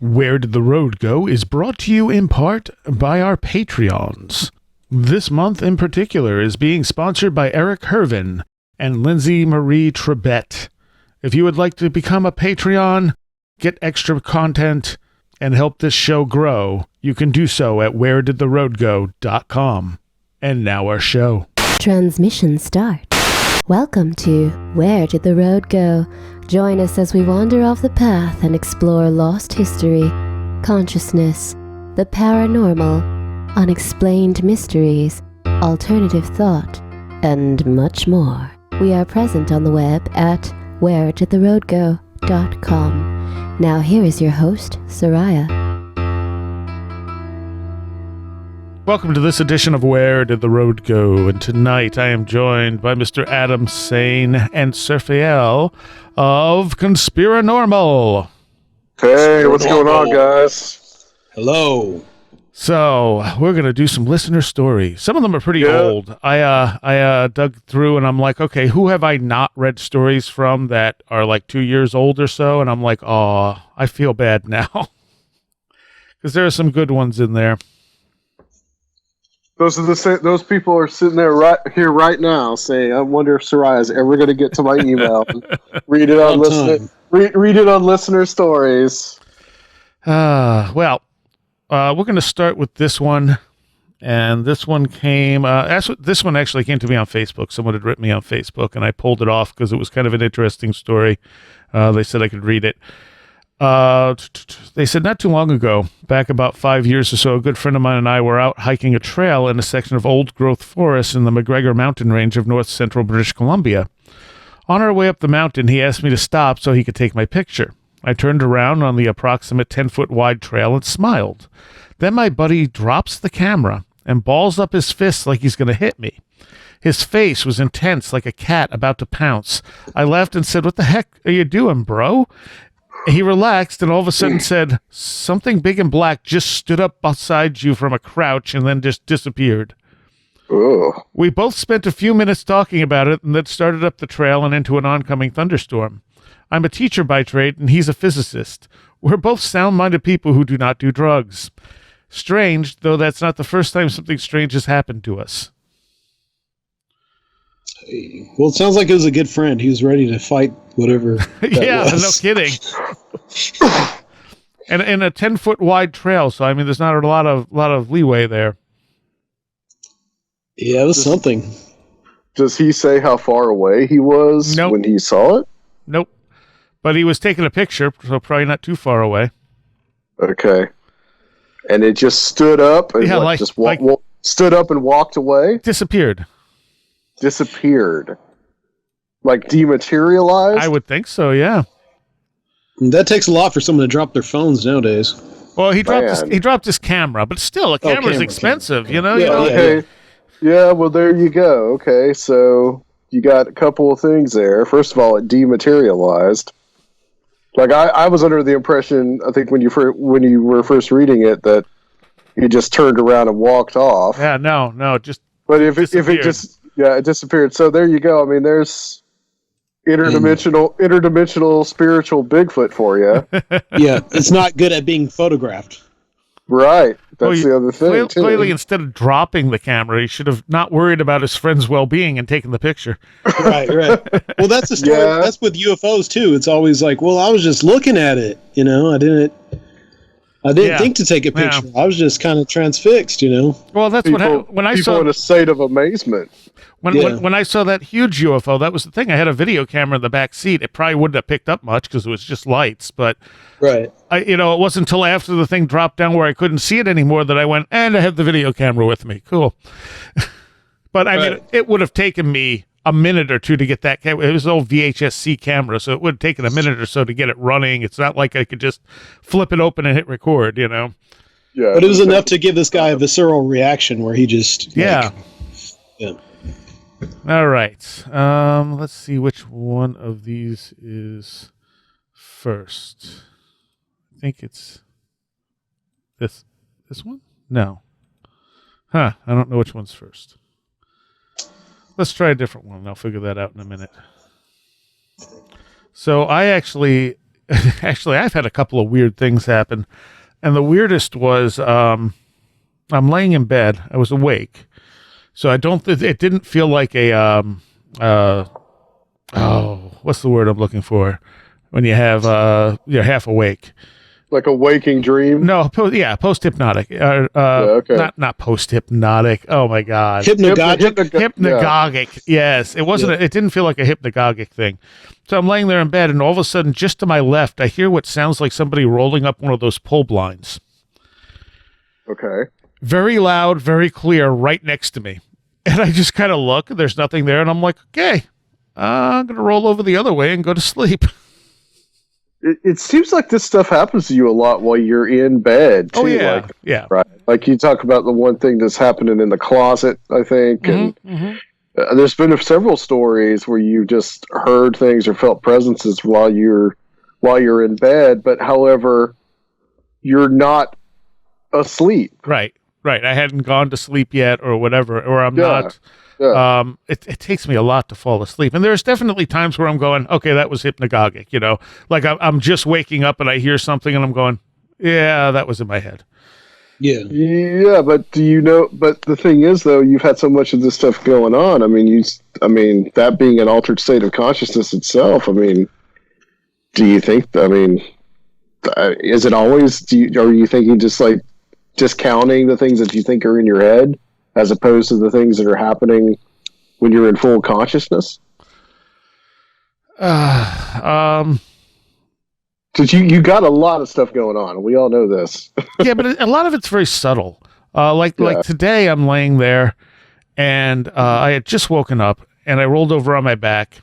Where Did the Road Go is brought to you in part by our Patreons. This month in particular is being sponsored by Eric Hervin and Lindsay Marie Trebet. If you would like to become a Patreon, get extra content, and help this show grow, you can do so at wheredidtheroadgo.com. And now our show. Transmission start. Welcome to Where Did the Road Go? Join us as we wander off the path and explore lost history, consciousness, the paranormal, unexplained mysteries, alternative thought, and much more. We are present on the web at wheredidtheroadgo.com. Now here is your host, Seriah. Welcome to this edition of Where Did the Road Go? And tonight I am joined by Mr. Adam Sayne and Serfiel of Conspirinormal. Hey, what's going on, guys? Hello. So, we're going to do some listener stories. Some of them are pretty old. I dug through and I'm like, okay, who have I not read stories from that are like 2 years old or so? And I'm like, oh, I feel bad now. Because there are some good ones in there. Those people are sitting there right here right now saying, I wonder if Seriah is ever going to get to my email and read it on listener stories. We're going to start with this one. And this one came, this one actually came to me on Facebook. Someone had written me on Facebook and I pulled it off because it was kind of an interesting story. They said I could read it. They said not too long ago, back about 5 years or so, a good friend of mine and I were out hiking a trail in a section of old-growth forest in the McGregor mountain range of north-central British Columbia. On our way up the mountain, he asked me to stop so he could take my picture. I turned around on the approximate 10-foot-wide trail and smiled. Then my buddy drops the camera and balls up his fists like he's going to hit me. His face was intense, like a cat about to pounce. I laughed and said, "What the heck are you doing, bro?" He relaxed and all of a sudden said, "Something big and black just stood up beside you from a crouch and then just disappeared." Ugh. We both spent a few minutes talking about it and then started up the trail and into an oncoming thunderstorm. I'm a teacher by trade and he's a physicist. We're both sound-minded people who do not do drugs. Strange, though that's not the first time something strange has happened to us. Hey. Well, it sounds like it was a good friend. He was ready to fight whatever that Yeah, was. no kidding. And in a 10-foot wide trail, so I mean, there's not a lot of leeway there. Yeah, it was something. Does he say how far away he was when he saw it? Nope. But he was taking a picture, so probably not too far away. Okay. And it just stood up and stood up and walked away? Disappeared. Like dematerialized? I would think so, yeah. That takes a lot for someone to drop their phones nowadays. Well, he dropped his camera, but still, a camera's expensive, you know? Okay. Yeah, well, there you go. Okay, so you got a couple of things there. First of all, it dematerialized. Like, I was under the impression, I think when you were first reading it, that he just turned around and walked off. Yeah, no, just. But if it disappeared. So there you go. I mean, there's interdimensional spiritual Bigfoot for you. Yeah, it's not good at being photographed. Right. That's the other thing, too. Clearly, instead of dropping the camera, he should have not worried about his friend's well-being and taken the picture. Right. Well, that's the story. Yeah. That's with UFOs, too. It's always like, well, I was just looking at it. You know, I didn't think to take a picture. Yeah. I was just kind of transfixed, you know. Well, that's what happened when I saw in a state of amazement. When I saw that huge UFO, that was the thing. I had a video camera in the back seat. It probably wouldn't have picked up much because it was just lights. But right, it wasn't until after the thing dropped down where I couldn't see it anymore that I went, and I have the video camera with me. Cool. But I mean, it would have taken me a minute or two to get that camera. It was an old VHS-C camera, so it would have taken a minute or so to get it running. It's not like I could just flip it open and hit record, you know. Yeah, but it was enough to give this guy a visceral reaction where he just yeah. All right. Let's see which one of these is first. I think it's this one? No. I don't know which one's first. Let's try a different one. I'll figure that out in a minute. So I actually actually, I've had a couple of weird things happen. And the weirdest was I'm laying in bed. I was awake. So it didn't feel like a, what's the word I'm looking for? When you have, you're half awake. Like a waking dream? No, post-hypnotic. Okay. Not post-hypnotic. Oh my God. Hypnagogic. Yes. It wasn't, it didn't feel like a hypnagogic thing. So I'm laying there in bed, and all of a sudden, just to my left, I hear what sounds like somebody rolling up one of those pull blinds. Okay. Very loud, very clear, right next to me. And I just kind of look, and there's nothing there, and I'm like, okay, I'm going to roll over the other way and go to sleep. It seems like this stuff happens to you a lot while you're in bed, too. Oh, yeah. Yeah. Right. Like you talk about the one thing that's happening in the closet, I think, and there's been several stories where you just heard things or felt presences while you're in bed, but however, you're not asleep. Right. I hadn't gone to sleep yet, or whatever, or I'm not. Yeah. It takes me a lot to fall asleep, and there's definitely times where I'm going, okay, that was hypnagogic. Like I'm just waking up and I hear something, and I'm going, yeah, that was in my head. Yeah, but but the thing is, though, you've had so much of this stuff going on. I mean, that being an altered state of consciousness itself. I mean, do you think? I mean, is it always? Are you thinking just like discounting the things that you think are in your head, as opposed to the things that are happening when you're in full consciousness? Because you got a lot of stuff going on. We all know this. Yeah, but a lot of it's very subtle. Like today, I'm laying there, and I had just woken up, and I rolled over on my back,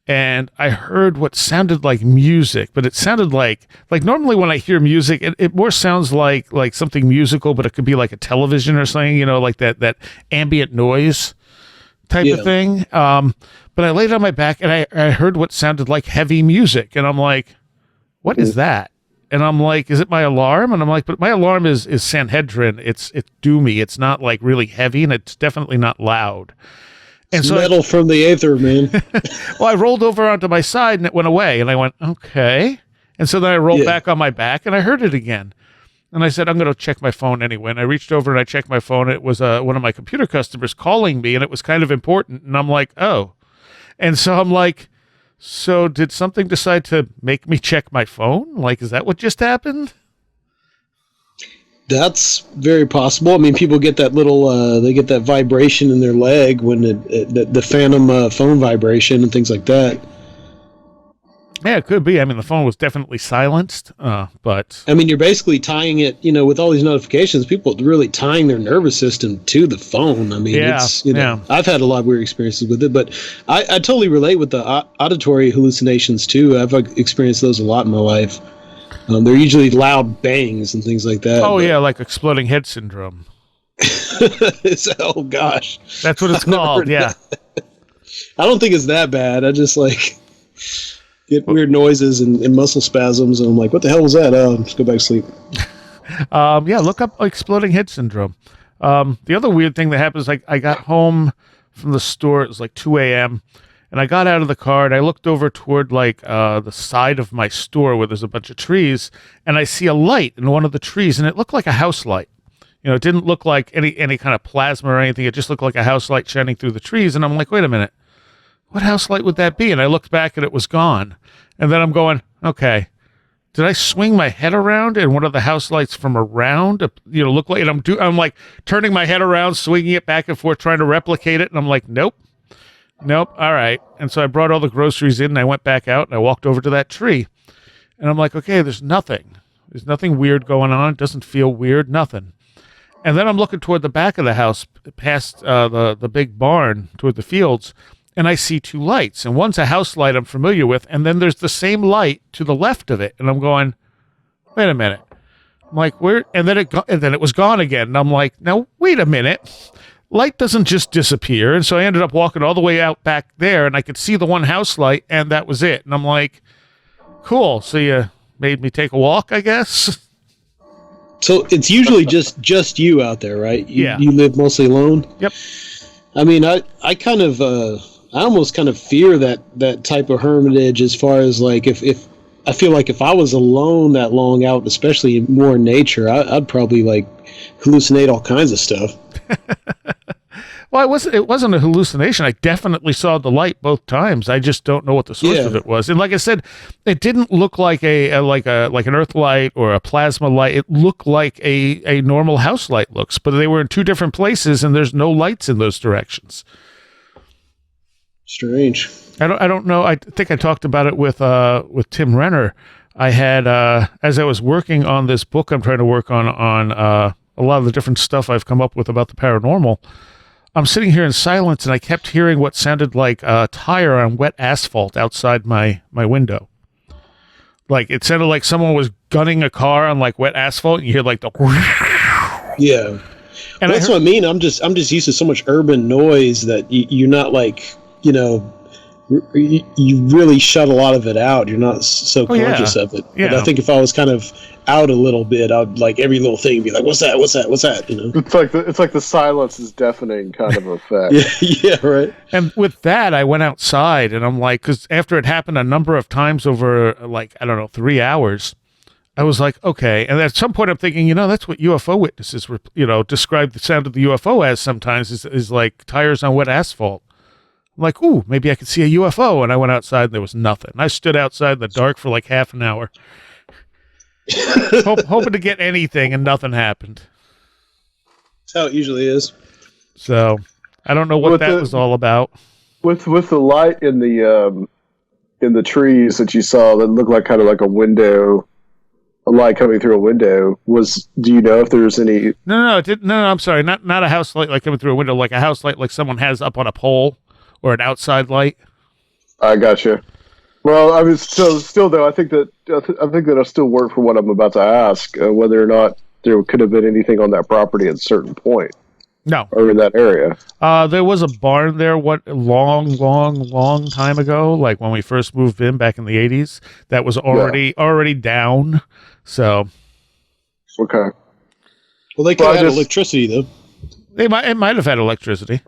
and I heard what sounded like music, but it sounded like normally when I hear music, it more sounds like something musical, but it could be like a television or something, like that ambient noise type of thing. But I laid on my back, and I heard what sounded like heavy music, and I'm like, what is that? And I'm like, is it my alarm? And I'm like, but my alarm is Sanhedrin. It's doomy. It's not like really heavy, and it's definitely not loud. And so metal from the aether, man. Well, I rolled over onto my side, and it went away. And I went, okay. And so then I rolled back on my back, and I heard it again. And I said, I'm going to check my phone anyway. And I reached over and I checked my phone. It was one of my computer customers calling me, and it was kind of important. And I'm like, oh. And so I'm like, so did something decide to make me check my phone? Like, is that what just happened? That's very possible. I mean, people get that little, they get that vibration in their leg when the phantom phone vibration and things like that. Yeah, it could be. I mean, the phone was definitely silenced, but... I mean, you're basically tying it, with all these notifications, people are really tying their nervous system to the phone. I mean, I've had a lot of weird experiences with it, but I totally relate with the auditory hallucinations, too. I've experienced those a lot in my life. They're usually loud bangs and things like that. Oh, yeah, like exploding head syndrome. Oh, gosh. That's what it's called, yeah. I don't think it's that bad. I just, get weird noises and muscle spasms, and I'm like, what the hell was that? Oh, let's go back to sleep. Yeah, look up exploding head syndrome. The other weird thing that happens, I got home from the store, it was like 2 a.m., and I got out of the car, and I looked over toward, the side of my store where there's a bunch of trees, and I see a light in one of the trees, and it looked like a house light. It didn't look like any kind of plasma or anything. It just looked like a house light shining through the trees, and I'm like, wait a minute. What house light would that be? And I looked back and it was gone. And then I'm going, okay, did I swing my head around and one of the house lights from around, look like, and I'm like turning my head around, swinging it back and forth, trying to replicate it. And I'm like, nope. All right. And so I brought all the groceries in, and I went back out and I walked over to that tree, and I'm like, okay, there's nothing weird going on. It doesn't feel weird, nothing. And then I'm looking toward the back of the house, past the big barn, toward the fields, and I see two lights, and one's a house light I'm familiar with, and then there's the same light to the left of it, and I'm going, wait a minute. I'm like, where? And then it was gone again, and I'm like, now wait a minute. Light doesn't just disappear, and so I ended up walking all the way out back there, and I could see the one house light, and that was it. And I'm like, cool. So you made me take a walk, I guess. So it's usually just you out there, right? You live mostly alone. Yep. I mean, I kind of I almost kind of fear that type of hermitage, as far as if I feel like if I was alone that long out, especially more in nature, I'd probably like hallucinate all kinds of stuff. Well, it wasn't a hallucination. I definitely saw the light both times. I just don't know what the source of it was. And like I said, it didn't look like like an earth light or a plasma light. It looked like a normal house light looks, but they were in two different places and there's no lights in those directions. Strange. I don't know. I think I talked about it with Tim Renner. I had as I was working on this book I'm trying to work on a lot of the different stuff I've come up with about the paranormal. I'm sitting here in silence, and I kept hearing what sounded like a tire on wet asphalt outside my window. Like, it sounded like someone was gunning a car on, like, wet asphalt, and you hear, like, the... Yeah. And that's what I mean. I'm just used to so much urban noise that you're not, like, you know... You really shut a lot of it out. You're not so conscious of it. Yeah. But I think if I was kind of out a little bit, I'd like every little thing be like, "What's that? What's that? What's that?" You know. It's like the silence is deafening kind of effect. Yeah, right. And with that, I went outside, and I'm like, because after it happened a number of times over, like, I don't know, 3 hours, I was like, okay. And at some point, I'm thinking, that's what UFO witnesses, describe the sound of the UFO as sometimes is like tires on wet asphalt. I'm like, ooh, maybe I could see a UFO. And I went outside and there was nothing. I stood outside in the dark for like half an hour, hoping to get anything, and nothing happened. That's how it usually is. So I don't know what that was all about. With the light in the trees that you saw that looked like kind of like a window, a light coming through a window, do you know if there's any? No, I'm sorry. Not a house light like coming through a window, like a house light like someone has up on a pole. Or an outside light. I gotcha. Well, I mean, still though, I think that it'll still work for what I'm about to ask, whether or not there could have been anything on that property at a certain point. No. Or in that area. There was a barn there long time ago, like when we first moved in back in the 80s, that was already down. So. Okay. Well, they could have had electricity though. It might have had electricity.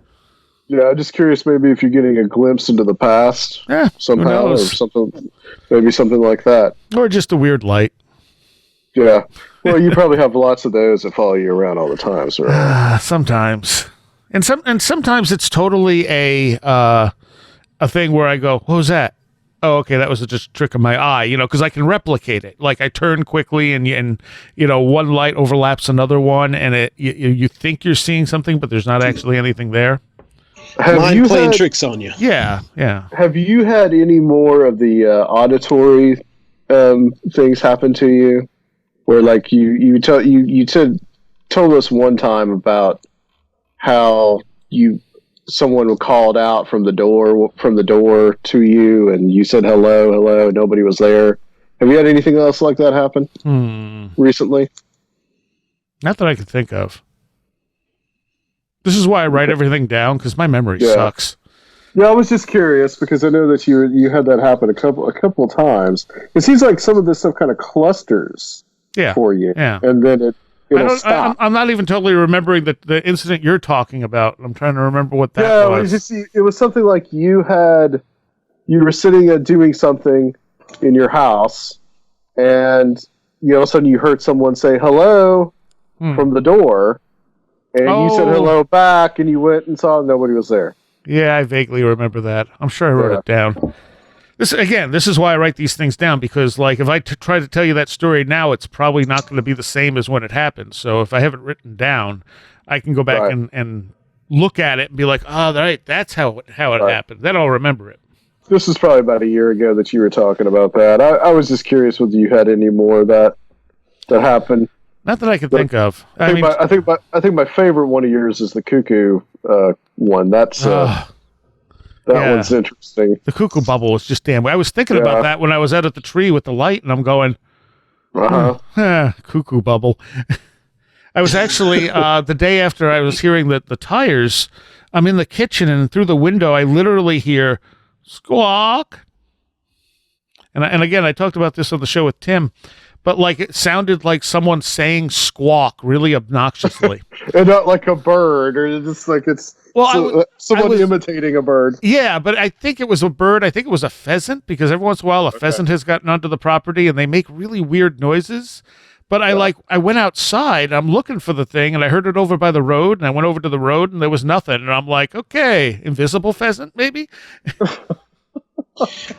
Yeah, I'm just curious maybe if you're getting a glimpse into the past somehow or something, maybe something like that. Or just a weird light. Yeah. Well, you probably have lots of those that follow you around all the time, so sometimes. And sometimes it's totally a thing where I go, what was that? Oh, okay, that was just a trick of my eye, because I can replicate it. Like I turn quickly and one light overlaps another one, and you think you're seeing something, but there's not actually anything there. Mind playing tricks on you. Yeah. Have you had any more of the auditory things happen to you, where like you told us one time about how someone called out from the door to you, and you said hello, nobody was there. Have you had anything else like that happen recently? Not that I could think of. This is why I write everything down, because my memory sucks. Yeah, I was just curious because I know that you had that happen a couple of times. It seems like some of this stuff kind of clusters for you, and then it'll stop. I'm not even totally remembering the incident you're talking about. I'm trying to remember what that was. It was something like you were sitting and doing something in your house, and all of a sudden you heard someone say hello from the door. And you said hello back, and you went and saw nobody was there. Yeah, I vaguely remember that. I'm sure I wrote it down. This is why I write these things down, because like if I try to tell you that story now, it's probably not going to be the same as when it happened. So if I have it written down, I can go back and look at it and be like, oh, right, that's how it happened. Then I'll remember it. This is probably about a year ago that you were talking about that. I was just curious whether you had any more of that happened. Not that I can think of. I think my favorite one of yours is the cuckoo one. That's one's interesting. The cuckoo bubble was just damn. I was thinking about that when I was out at the tree with the light, and I'm going, cuckoo bubble. I was actually the day after I was hearing the tires. I'm in the kitchen, and through the window, I literally hear squawk. And again, I talked about this on the show with Tim. but like it sounded like someone saying squawk really obnoxiously. And not like a bird, or just like it's someone imitating a bird. Yeah, but I think it was a bird. I think it was a pheasant, because every once in a while a pheasant has gotten onto the property and they make really weird noises. But I went outside, I'm looking for the thing, and I heard it over by the road, and I went over to the road and there was nothing. And I'm like, okay, invisible pheasant, maybe?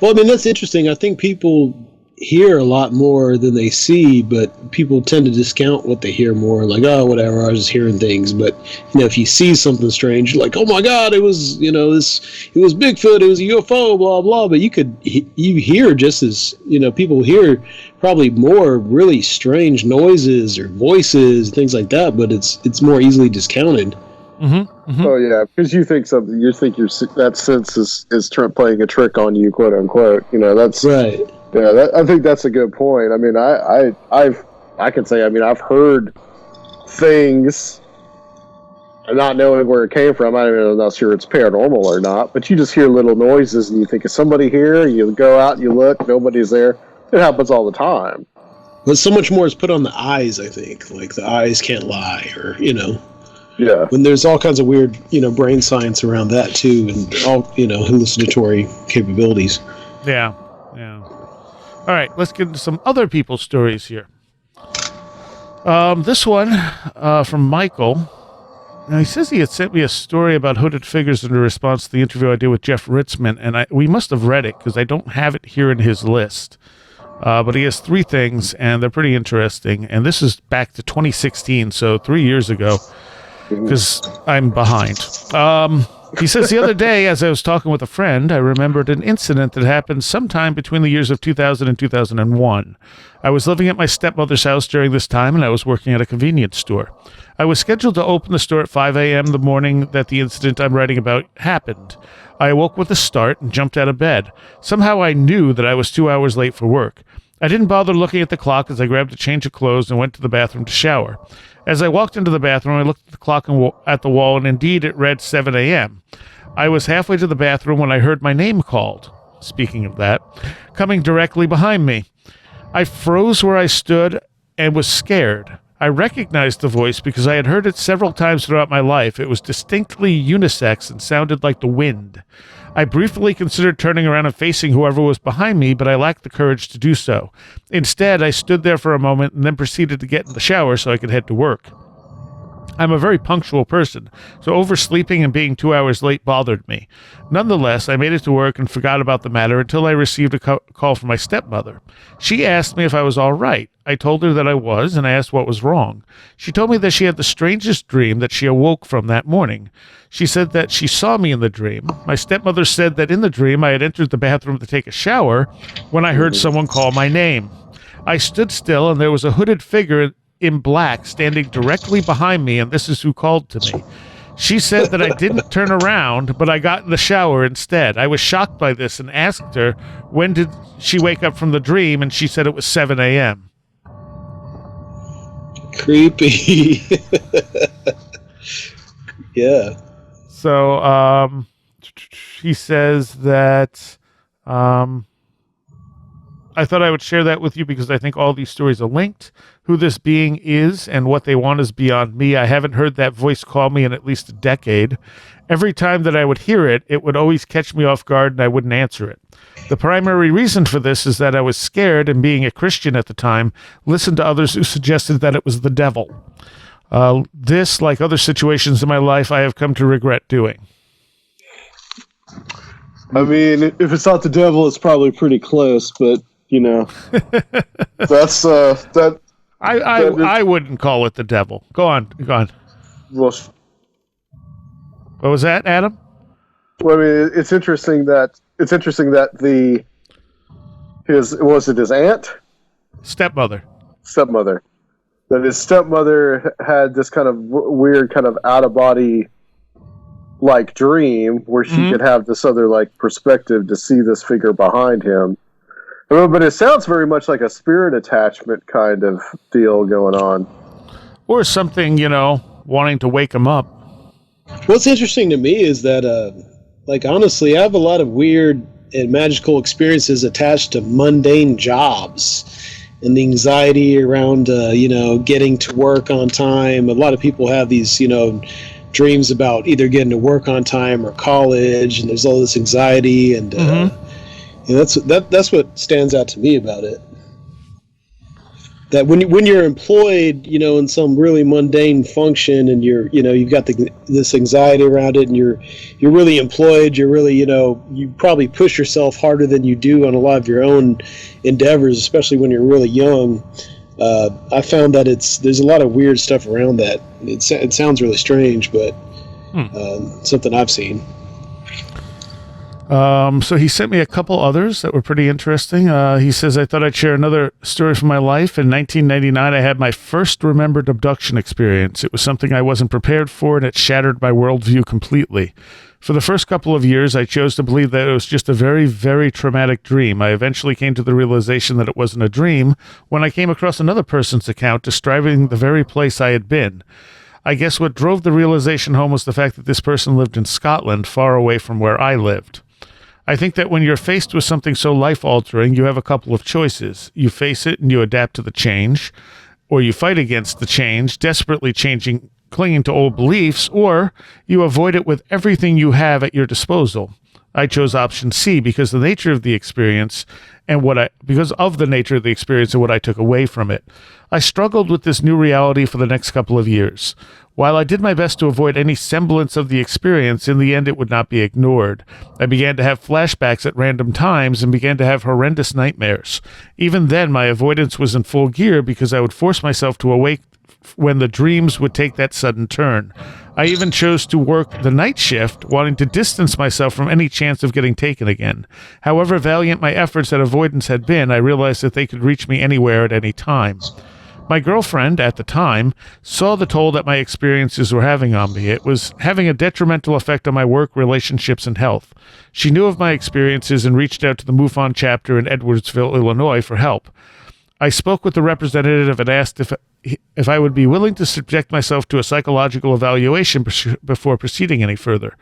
Well, I mean, that's interesting. I think people hear a lot more than they see, but people tend to discount what they hear more. Like, oh, whatever, I was just hearing things. But, if you see something strange, you're like, oh my God, it was, it was Bigfoot, it was a UFO, blah, blah. But you hear just as, people hear probably more really strange noises or voices, things like that, but it's more easily discounted. Mm-hmm, mm-hmm. Oh yeah, because you think that sense is playing a trick on you, quote unquote. That's right. Yeah, I think that's a good point. I mean, I can say, I've heard things, and not knowing where it came from. I'm not sure it's paranormal or not, but you just hear little noises and you think, is somebody here? You go out and you look, nobody's there. It happens all the time. But so much more is put on the eyes, I think. Like the eyes can't lie, or Yeah. When there's all kinds of weird, brain science around that too, and all, hallucinatory capabilities. Yeah. All right, let's get into some other people's stories here. This one from Michael. Now, he says he had sent me a story about hooded figures in response to the interview I did with Jeff Ritzman, and we must have read it because I don't have it here in his list. But he has 3 things, and they're pretty interesting. And this is back to 2016, so 3 years ago, because I'm behind. He says, the other day, as I was talking with a friend, I remembered an incident that happened sometime between the years of 2000 and 2001. I was living at my stepmother's house during this time, and I was working at a convenience store. I was scheduled to open the store at 5 a.m. the morning that the incident I'm writing about happened. I awoke with a start and jumped out of bed. Somehow I knew that I was 2 hours late for work. I didn't bother looking at the clock as I grabbed a change of clothes and went to the bathroom to shower. As I walked into the bathroom, I looked at the clock at the wall, and indeed it read 7 a.m. I was halfway to the bathroom when I heard my name called, speaking of that, coming directly behind me. I froze where I stood and was scared. I recognized the voice because I had heard it several times throughout my life. It was distinctly unisex and sounded like the wind. I briefly considered turning around and facing whoever was behind me, but I lacked the courage to do so. Instead, I stood there for a moment and then proceeded to get in the shower so I could head to work. I'm a very punctual person, so oversleeping and being 2 hours late bothered me. Nonetheless, I made it to work and forgot about the matter until I received a call from my stepmother. She asked me if I was all right. I told her that I was, and I asked what was wrong. She told me that she had the strangest dream that she awoke from that morning. She said that she saw me in the dream. My stepmother said that in the dream I had entered the bathroom to take a shower when I heard someone call my name. I stood still, and there was a hooded figure in black standing directly behind me, and this is who called to me. She said that I didn't turn around, but I got in the shower instead. I was shocked by this and asked her, when did she wake up from the dream, and she said it was 7 a.m. Creepy. Yeah. So, he says that, I thought I would share that with you because I think all these stories are linked. Who this being is and what they want is beyond me. I haven't heard that voice call me in at least a decade. Every time that I would hear it, it would always catch me off guard and I wouldn't answer it. The primary reason for this is that I was scared, and being a Christian at the time, listened to others who suggested that it was the devil. This, like other situations in my life, I have come to regret doing. I mean, if it's not the devil, it's probably pretty close, but that's that. I wouldn't call it the devil. Go on. Well, what was that, Adam? Well, I mean, it's interesting that his aunt, stepmother, that his stepmother had this kind of weird, kind of out of body like dream where she could have this other like perspective to see this figure behind him. But it sounds very much like a spirit attachment kind of deal going on. Or something, wanting to wake him up. What's interesting to me is that, honestly, I have a lot of weird and magical experiences attached to mundane jobs. and the anxiety around, getting to work on time. A lot of people have these, dreams about either getting to work on time or college, and there's all this anxiety, and that's what stands out to me about it. That when you're employed, in some really mundane function, and you've got this anxiety around it, and you're really employed, you're really, you probably push yourself harder than you do on a lot of your own endeavors, especially when you're really young. I found that there's a lot of weird stuff around that. It sounds really strange, but something I've seen. So he sent me a couple others that were pretty interesting. He says, I thought I'd share another story from my life. In 1999, I had my first remembered abduction experience. It was something I wasn't prepared for, and it shattered my worldview completely. For the first couple of years, I chose to believe that it was just a very, very traumatic dream. I eventually came to the realization that it wasn't a dream when I came across another person's account describing the very place I had been. I guess what drove the realization home was the fact that this person lived in Scotland, far away from where I lived. I think that when you're faced with something so life-altering, you have a couple of choices. You face it and you adapt to the change, or you fight against the change, desperately clinging to old beliefs, or you avoid it with everything you have at your disposal. I chose option C because of the nature of the experience and what I took away from it. I struggled with this new reality for the next couple of years. While I did my best to avoid any semblance of the experience, in the end it would not be ignored. I began to have flashbacks at random times and began to have horrendous nightmares. Even then, my avoidance was in full gear because I would force myself to awake when the dreams would take that sudden turn. I even chose to work the night shift, wanting to distance myself from any chance of getting taken again. However valiant my efforts at avoidance had been, I realized that they could reach me anywhere at any time. My girlfriend, at the time, saw the toll that my experiences were having on me. It was having a detrimental effect on my work, relationships, and health. She knew of my experiences and reached out to the MUFON chapter in Edwardsville, Illinois, for help. I spoke with the representative and asked if I would be willing to subject myself to a psychological evaluation before proceeding any further.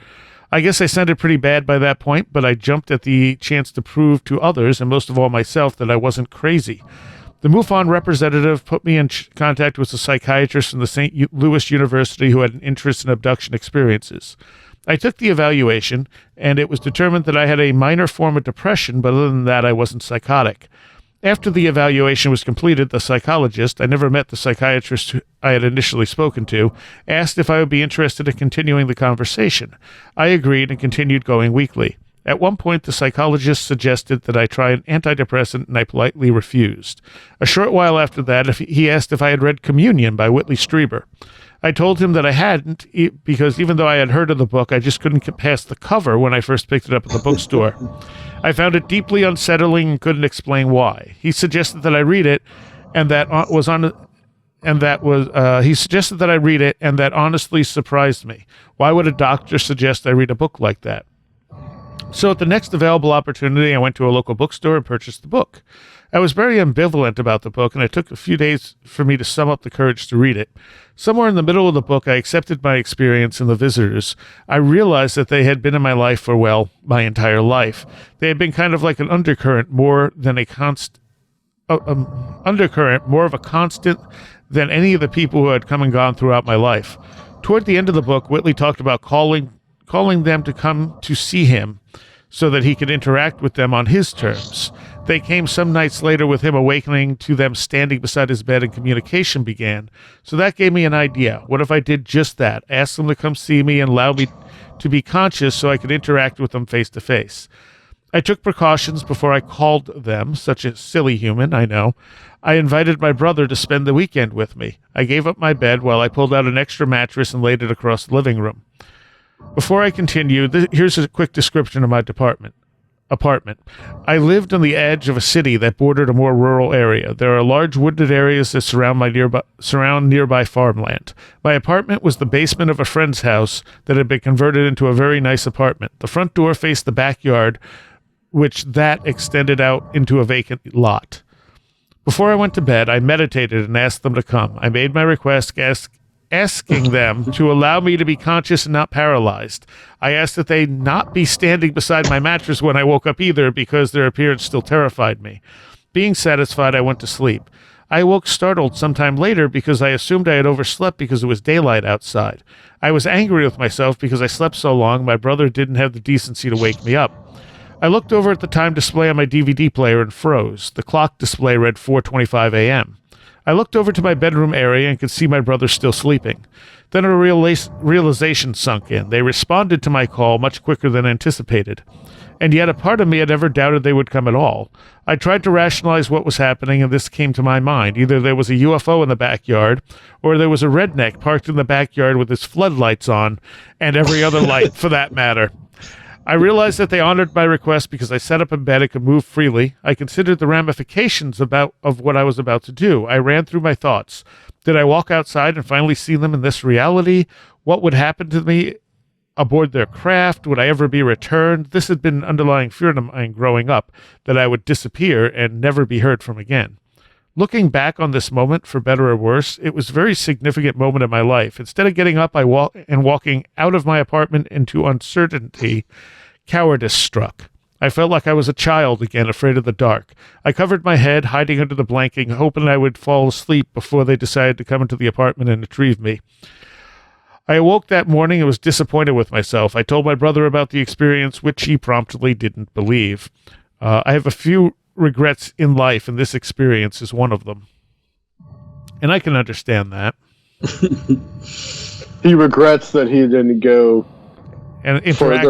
I guess I sounded pretty bad by that point, but I jumped at the chance to prove to others, and most of all myself, that I wasn't crazy. The MUFON representative put me in contact with a psychiatrist from the St. Louis University who had an interest in abduction experiences. I took the evaluation, and it was determined that I had a minor form of depression, but other than that, I wasn't psychotic. After the evaluation was completed, the psychologist, I never met the psychiatrist I had initially spoken to, asked if I would be interested in continuing the conversation. I agreed and continued going weekly. At one point, the psychologist suggested that I try an antidepressant, and I politely refused. A short while after that, he asked if I had read Communion by Whitley Strieber. I told him that I hadn't, because even though I had heard of the book, I just couldn't get past the cover when I first picked it up at the bookstore. I found it deeply unsettling and couldn't explain why. He suggested that I read it, and that honestly surprised me. Why would a doctor suggest I read a book like that? So at the next available opportunity, I went to a local bookstore and purchased the book. I was very ambivalent about the book, and it took a few days for me to sum up the courage to read it. Somewhere in the middle of the book, I accepted my experience and the visitors. I realized that they had been in my life for, my entire life. They had been kind of like an undercurrent, more of a constant than any of the people who had come and gone throughout my life. Toward the end of the book, Whitley talked about calling them to come to see him so that he could interact with them on his terms. They came some nights later with him awakening to them standing beside his bed, and communication began. So that gave me an idea. What if I did just that? Ask them to come see me and allow me to be conscious so I could interact with them face to face. I took precautions before I called them, such a silly human, I know. I invited my brother to spend the weekend with me. I gave up my bed while I pulled out an extra mattress and laid it across the living room. Before I continue, here's a quick description of my apartment. I lived on the edge of a city that bordered a more rural area. There are large wooded areas that surround nearby farmland. My apartment was the basement of a friend's house that had been converted into a very nice apartment. The front door faced the backyard, which extended out into a vacant lot. Before I went to bed, I meditated and asked them to come. I made my request, asking them to allow me to be conscious and not paralyzed. I asked that they not be standing beside my mattress when I woke up either, because their appearance still terrified me. Being satisfied, I went to sleep. I awoke startled sometime later because I assumed I had overslept because it was daylight outside. I was angry with myself because I slept so long my brother didn't have the decency to wake me up. I looked over at the time display on my DVD player and froze. The clock display read 4:25 a.m. I looked over to my bedroom area and could see my brother still sleeping. Then a realization sunk in. They responded to my call much quicker than anticipated. And yet a part of me had never doubted they would come at all. I tried to rationalize what was happening, and this came to my mind. Either there was a UFO in the backyard, or there was a redneck parked in the backyard with his floodlights on, and every other light for that matter. I realized that they honored my request because I sat up in bed and could move freely. I considered the ramifications of what I was about to do. I ran through my thoughts. Did I walk outside and finally see them in this reality? What would happen to me aboard their craft? Would I ever be returned? This had been an underlying fear of mine growing up, that I would disappear and never be heard from again. Looking back on this moment, for better or worse, it was a very significant moment in my life. Instead of getting up and walking out of my apartment into uncertainty, cowardice struck. I felt like I was a child again, afraid of the dark. I covered my head, hiding under the blanket, hoping I would fall asleep before they decided to come into the apartment and retrieve me. I awoke that morning and was disappointed with myself. I told my brother about the experience, which he promptly didn't believe. I have a few regrets in life, and this experience is one of them. And I can understand that. He regrets that he didn't go and interact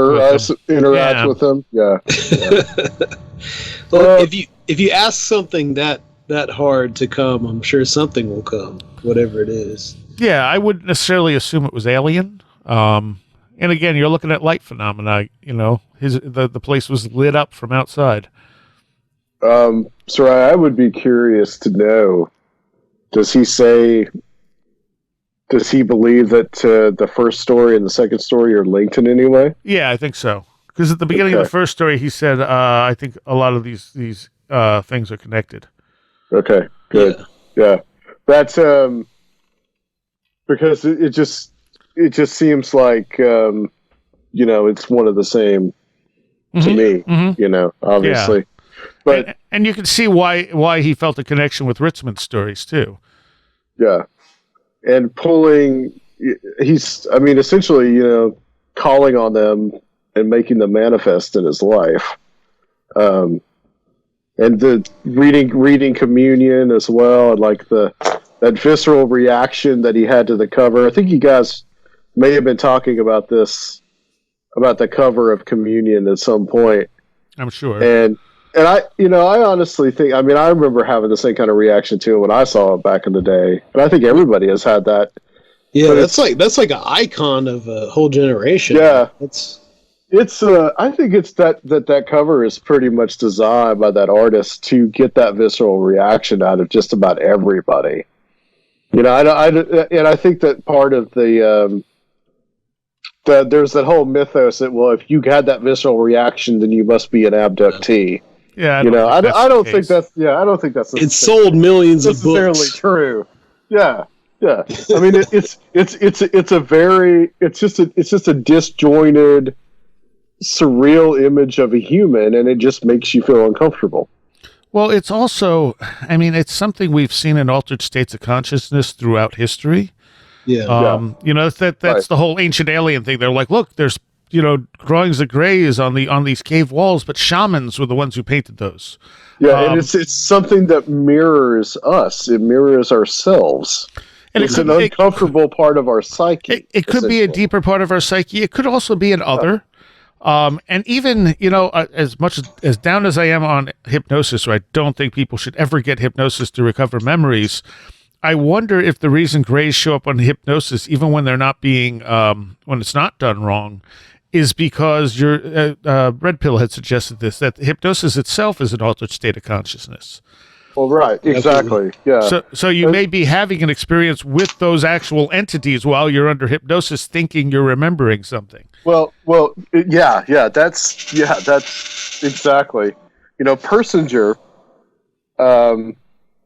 with them. Yeah. Well, if you ask something that hard to come, I'm sure something will come, whatever it is. Yeah, I wouldn't necessarily assume it was alien. And again, you're looking at light phenomena. You know, the place was lit up from outside. Seriah, I would be curious to know, does he believe that the first story and the second story are linked in any way? Yeah, I think so. Because at the beginning of the first story, he said, I think a lot of these things are connected. Okay, good. Yeah. That's because it just seems like it's one of the same to me. Obviously. Yeah. But and you can see why he felt a connection with Ritzman's stories too. Yeah, and essentially, calling on them and making them manifest in his life, and the reading communion as well, and like that visceral reaction that he had to the cover. I think you guys may have been talking about the cover of Communion at some point. I'm sure. And I honestly think, I remember having the same kind of reaction to it when I saw it back in the day. And I think everybody has had that. Yeah, that's like an icon of a whole generation. Yeah. I think it's that cover is pretty much designed by that artist to get that visceral reaction out of just about everybody. And I think that part of there's that whole mythos that, well, if you had that visceral reaction, then you must be an abductee. Yeah, I don't think that's it's sold millions of books. Necessarily true. Yeah. It's just a disjointed, surreal image of a human, and it just makes you feel uncomfortable. Well, it's also, it's something we've seen in altered states of consciousness throughout history. Yeah. That's right. The whole ancient alien thing. They're like, look, there's drawings of grays on these cave walls, but shamans were the ones who painted those. Yeah, and it's something that mirrors us. It mirrors ourselves. And it's an uncomfortable part of our psyche. It could be a deeper part of our psyche. It could also be an other. And even, as much as down as I am on hypnosis, or I don't think people should ever get hypnosis to recover memories, I wonder if the reason grays show up on hypnosis, even when they're not being, when it's not done wrong, is because your Red Pill had suggested that hypnosis itself is an altered state of consciousness. Well, right, exactly, yeah. So you may be having an experience with those actual entities while you're under hypnosis, thinking you're remembering something. Well, that's exactly. Persinger,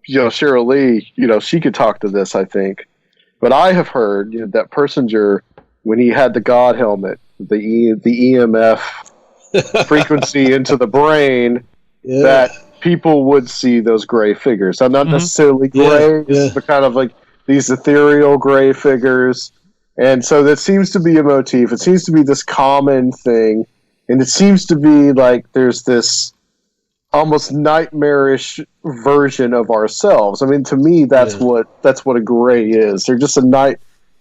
Cheryl Lee, she could talk to this, I think. But I have heard that Persinger, when he had the God helmet, the EMF frequency into the brain, that people would see those gray figures. Now, not necessarily gray, but kind of like these ethereal gray figures. And so that seems to be a motif. It seems to be this common thing. And it seems to be like there's this almost nightmarish version of ourselves. I mean, to me, that's what a gray is. They're just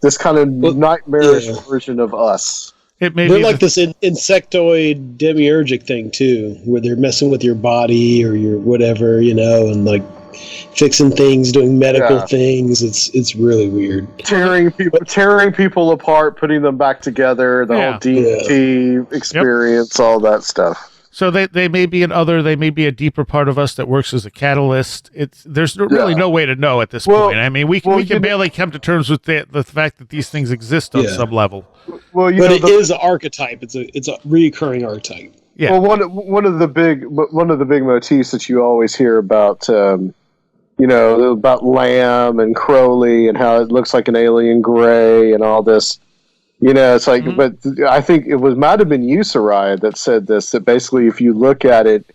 this kind of nightmarish version of us. They're like this insectoid demiurgic thing too, where they're messing with your body or your whatever, and like fixing things, doing medical things. It's really weird. Tearing people apart, putting them back together. The whole DMT experience, all that stuff. So they may be they may be a deeper part of us that works as a catalyst. There's really no way to know at this point. I mean, we can barely come to terms with the fact that these things exist on some level. Well, it is an archetype. It's a recurring archetype. Yeah. Well, one of the big motifs that you always hear about, about Lamb and Crowley and how it looks like an alien gray and all this. It's like, but I think might have been you, Seriah, that said this, that basically if you look at it,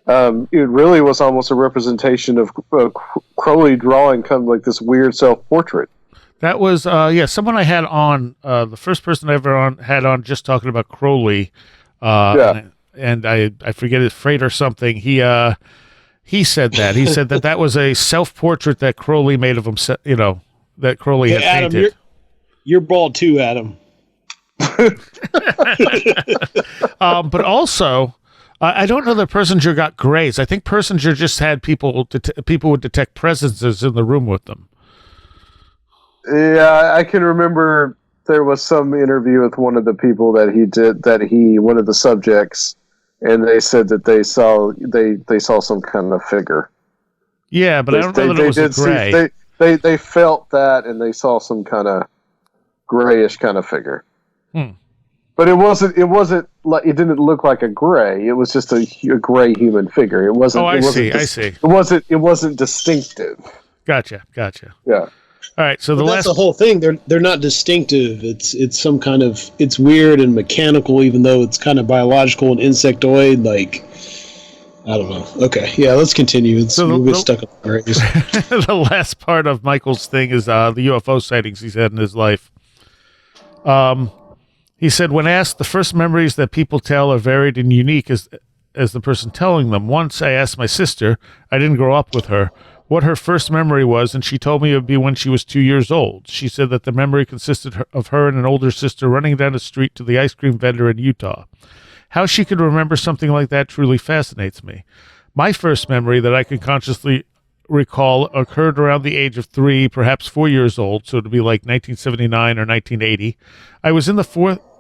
it really was almost a representation of Crowley drawing kind of like this weird self-portrait. That was, someone I had on, the first person I ever had on just talking about Crowley, and I forget his Freight or something, he said that. He said that was a self-portrait that Crowley made of himself, that Crowley had Adam, painted. You're bald too, Adam. But also, I don't know that Persinger got grays. I think Persinger just had people would detect presences in the room with them. Yeah, I can remember there was some interview with one of the people that one of the subjects, and they said that they saw some kind of figure. Yeah, but I don't know that it was gray. They felt that, and they saw some kind of grayish kind of figure. But it wasn't like, it didn't look like a gray. It was just a gray human figure. It wasn't. I see. It wasn't distinctive. Gotcha. Yeah. All right. So that's the whole thing. They're not distinctive. It's some kind of, it's weird and mechanical, even though it's kind of biological and insectoid. Like, I don't know. Okay. Yeah. Let's continue. We'll get stuck on the grays. The last part of Michael's thing is the UFO sightings he's had in his life. He said, when asked, the first memories that people tell are varied and unique as the person telling them. Once I asked my sister, I didn't grow up with her, what her first memory was, and she told me it would be when she was 2 years old. She said that the memory consisted of her and an older sister running down the street to the ice cream vendor in Utah. How she could remember something like that truly fascinates me. My first memory that I can consciously recall occurred around the age of 3, perhaps 4 years old, so it'd be like 1979 or 1980.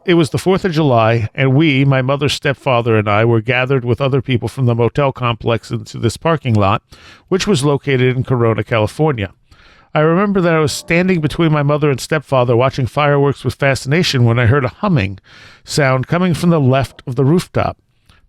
It was the 4th of July, and we, my mother's stepfather and I, were gathered with other people from the motel complex into this parking lot, which was located in Corona, California. I remember that I was standing between my mother and stepfather watching fireworks with fascination when I heard a humming sound coming from the left of the rooftop.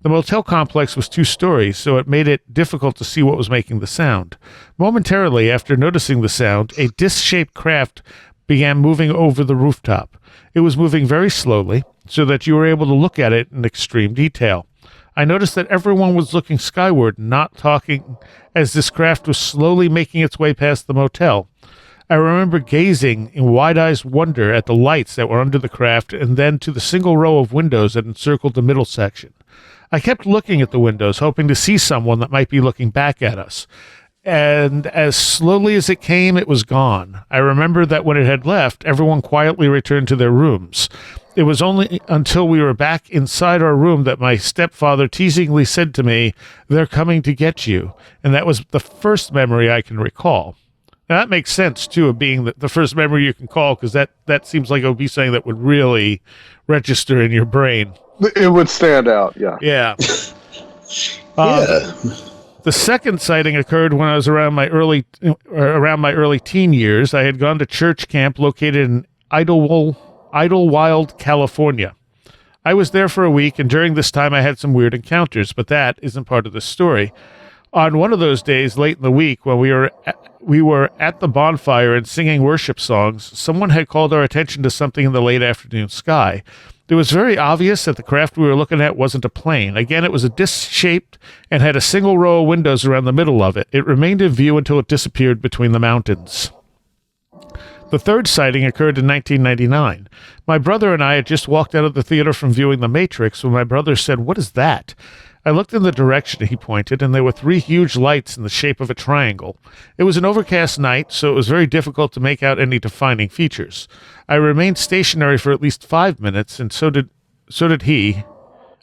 The motel complex was 2 stories, so it made it difficult to see what was making the sound. Momentarily after noticing the sound, a disc-shaped craft began moving over the rooftop. It was moving very slowly, so that you were able to look at it in extreme detail. I noticed that everyone was looking skyward, not talking, as this craft was slowly making its way past the motel. I remember gazing in wide-eyed wonder at the lights that were under the craft and then to the single row of windows that encircled the middle section. I kept looking at the windows, hoping to see someone that might be looking back at us. And as slowly as it came, it was gone. I remember that when it had left, everyone quietly returned to their rooms. It was only until we were back inside our room that my stepfather teasingly said to me, "They're coming to get you." And that was the first memory I can recall. Now, that makes sense, too, of being the first memory you can call, because that seems like it would be something that would really register in your brain. It would stand out, yeah. Yeah. Yeah. The second sighting occurred when I was around my early teen years. I had gone to church camp located in Idlewild, California. I was there for a week, and during this time I had some weird encounters, but that isn't part of the story. On one of those days, late in the week, when we were at the bonfire and singing worship songs, someone had called our attention to something in the late afternoon sky. It was very obvious that the craft we were looking at wasn't a plane. Again, it was a disc-shaped and had a single row of windows around the middle of it. It remained in view until it disappeared between the mountains. The third sighting occurred in 1999. My brother and I had just walked out of the theater from viewing The Matrix when my brother said, "What is that?" I looked in the direction he pointed, and there were 3 huge lights in the shape of a triangle. It was an overcast night, so it was very difficult to make out any defining features. I remained stationary for at least 5 minutes, and so did he.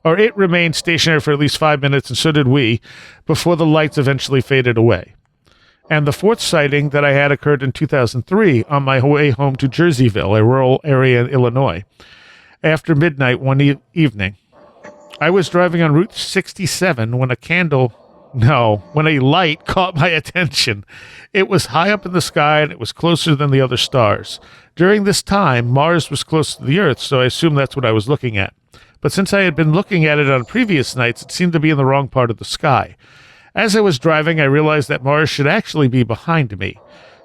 Or it remained stationary for at least 5 minutes, and so did we, before the lights eventually faded away. And the fourth sighting that I had occurred in 2003 on my way home to Jerseyville, a rural area in Illinois, after midnight one evening. I was driving on Route 67 when when a light caught my attention. It was high up in the sky and it was closer than the other stars. During this time, Mars was close to the Earth, so I assumed that's what I was looking at. But since I had been looking at it on previous nights, it seemed to be in the wrong part of the sky. As I was driving, I realized that Mars should actually be behind me.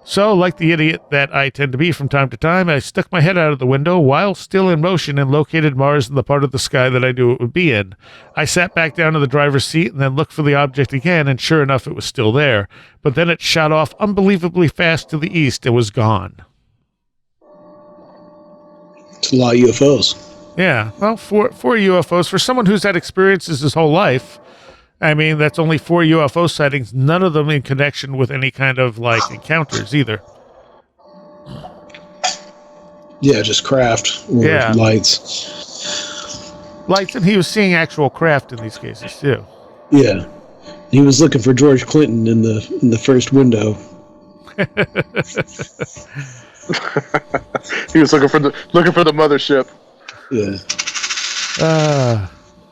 So, like the idiot that I tend to be from time to time, I stuck my head out of the window while still in motion and located Mars in the part of the sky that I knew it would be in. I sat back down in the driver's seat and then looked for the object again, and sure enough, it was still there. But then it shot off unbelievably fast to the east and was gone. It's a lot of UFOs. Yeah, well, for UFOs, for someone who's had experiences his whole life, I mean, that's only 4 UFO sightings, none of them in connection with any kind of, encounters either. Yeah, just craft or lights. Lights, and he was seeing actual craft in these cases, too. Yeah. He was looking for George Clinton in the first window. He was looking for the mothership. Yeah.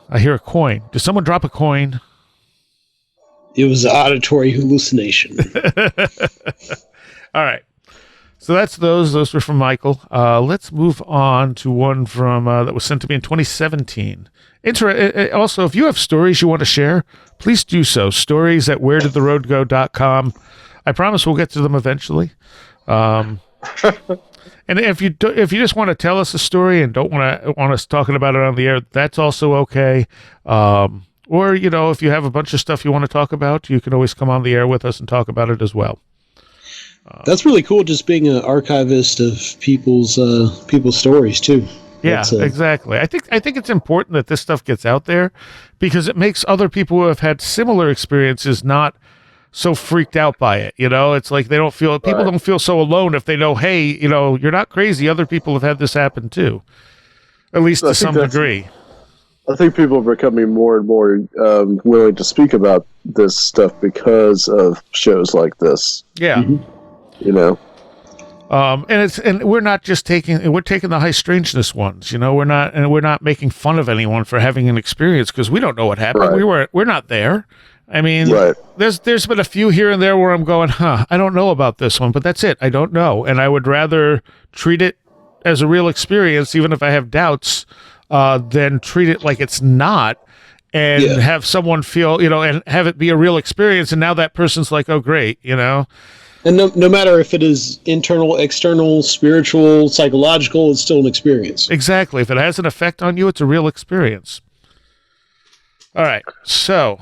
I hear a coin. Did someone drop a coin? It was an auditory hallucination. All right. So that's those. Those were from Michael. Let's move on to one from that was sent to me in 2017. Also, if you have stories you want to share, please do so. Stories at wheredidtheroadgo.com. I promise we'll get to them eventually. And if you just want to tell us a story and don't want us talking about it on the air, that's also okay. Or, if you have a bunch of stuff you want to talk about, you can always come on the air with us and talk about it as well. That's really cool, just being an archivist of people's stories, too. Yeah, exactly. I think it's important that this stuff gets out there because it makes other people who have had similar experiences not so freaked out by it. It's like people don't feel so alone if they know, hey, you're not crazy. Other people have had this happen, too, at least to some degree. I think people are becoming more and more willing to speak about this stuff because of shows like this. Yeah. And we're not just taking the high strangeness ones. We're not making fun of anyone for having an experience because we don't know what happened. Right. We're not there. I mean, there's been a few here and there where I'm going, I don't know about this one, but that's it. I don't know, and I would rather treat it as a real experience, even if I have doubts. Then treat it like it's not and have someone feel, and have it be a real experience. And now that person's like, oh, great, And no matter if it is internal, external, spiritual, psychological, it's still an experience. Exactly. If it has an effect on you, it's a real experience. All right. So,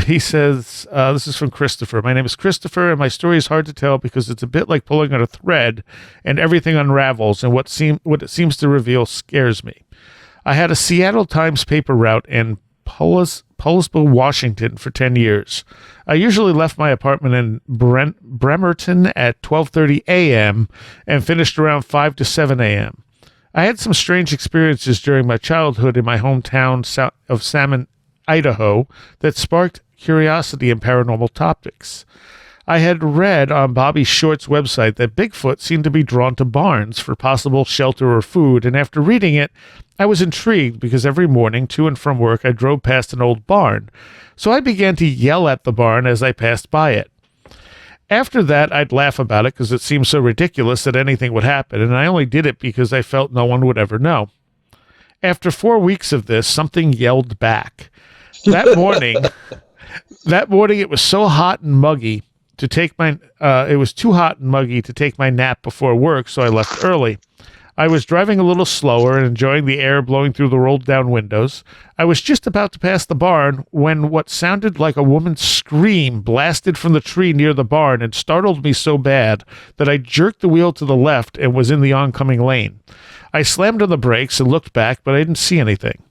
he says, this is from Christopher. My name is Christopher, and my story is hard to tell because it's a bit like pulling on a thread, and everything unravels, and what it seems to reveal scares me. I had a Seattle Times paper route in Poulsbo, Washington for 10 years. I usually left my apartment in Bremerton at 12:30 a.m. and finished around 5 to 7 a.m. I had some strange experiences during my childhood in my hometown of Salmon, Idaho, that sparked curiosity in paranormal topics. I had read on Bobby Short's website that Bigfoot seemed to be drawn to barns for possible shelter or food, and after reading it, I was intrigued because every morning, to and from work, I drove past an old barn. So I began to yell at the barn as I passed by it. After that, I'd laugh about it because it seemed so ridiculous that anything would happen, and I only did it because I felt no one would ever know. After 4 weeks of this, something yelled back. That morning, it was so hot and muggy it was too hot and muggy to take my nap before work, so I left early. I was driving a little slower and enjoying the air blowing through the rolled-down windows. I was just about to pass the barn when what sounded like a woman's scream blasted from the tree near the barn and startled me so bad that I jerked the wheel to the left and was in the oncoming lane. I slammed on the brakes and looked back, but I didn't see anything.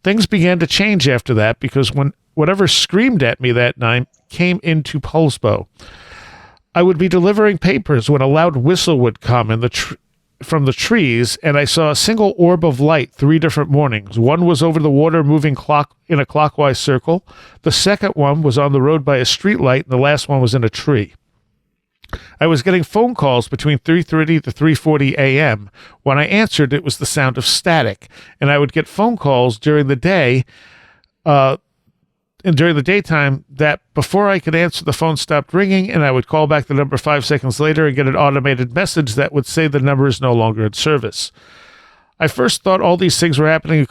Things began to change after that because when whatever screamed at me that night came into Pulsbo. I would be delivering papers when a loud whistle would come from the trees, and I saw a single orb of light 3 different mornings. One was over the water moving in a clockwise circle. The second one was on the road by a street light, and the last one was in a tree. I was getting phone calls between 3:30 to 3:40 a.m. When I answered, it was the sound of static, and I would get phone calls during the day, and during the daytime that before I could answer, the phone stopped ringing, and I would call back the number 5 seconds later and get an automated message that would say the number is no longer in service. I first thought all these things were happening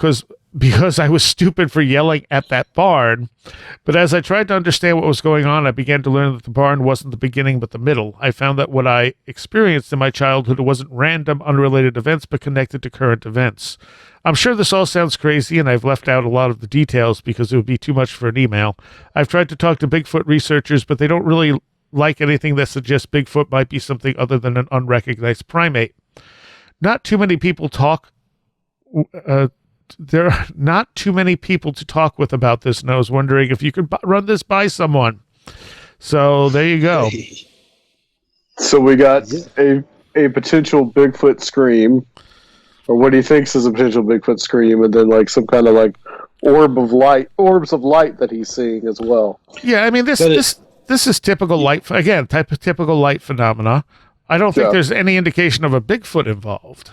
because I was stupid for yelling at that barn, but as I tried to understand what was going on, I began to learn that the barn wasn't the beginning but the middle. I found that what I experienced in my childhood wasn't random, unrelated events, but connected to current events. I'm sure this all sounds crazy, and I've left out a lot of the details because it would be too much for an email. I've tried to talk to Bigfoot researchers, but they don't really like anything that suggests Bigfoot might be something other than an unrecognized primate. Not too many people talk... there are not too many people to talk with about this, and I was wondering if you could run this by someone. So there you go. So we got a potential Bigfoot scream, or what he thinks is a potential Bigfoot scream, and then like some kind of like orbs of light that he's seeing as well. Yeah, I mean this is typical light typical light phenomena. I don't think there's any indication of a Bigfoot involved.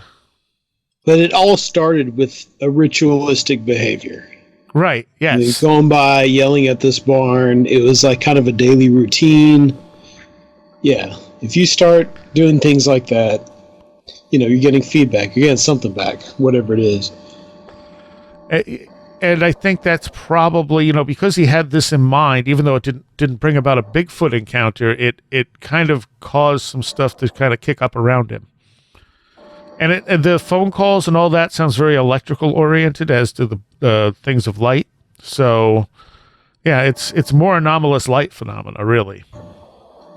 But it all started with a ritualistic behavior. Right, yes. Going by, yelling at this barn. It was like kind of a daily routine. Yeah. If you start doing things like that, you're getting feedback. You're getting something back, whatever it is. And I think that's probably, because he had this in mind, even though it didn't bring about a Bigfoot encounter, it kind of caused some stuff to kind of kick up around him. And the phone calls and all that sounds very electrical oriented as to the things of light. So, yeah, it's more anomalous light phenomena, really.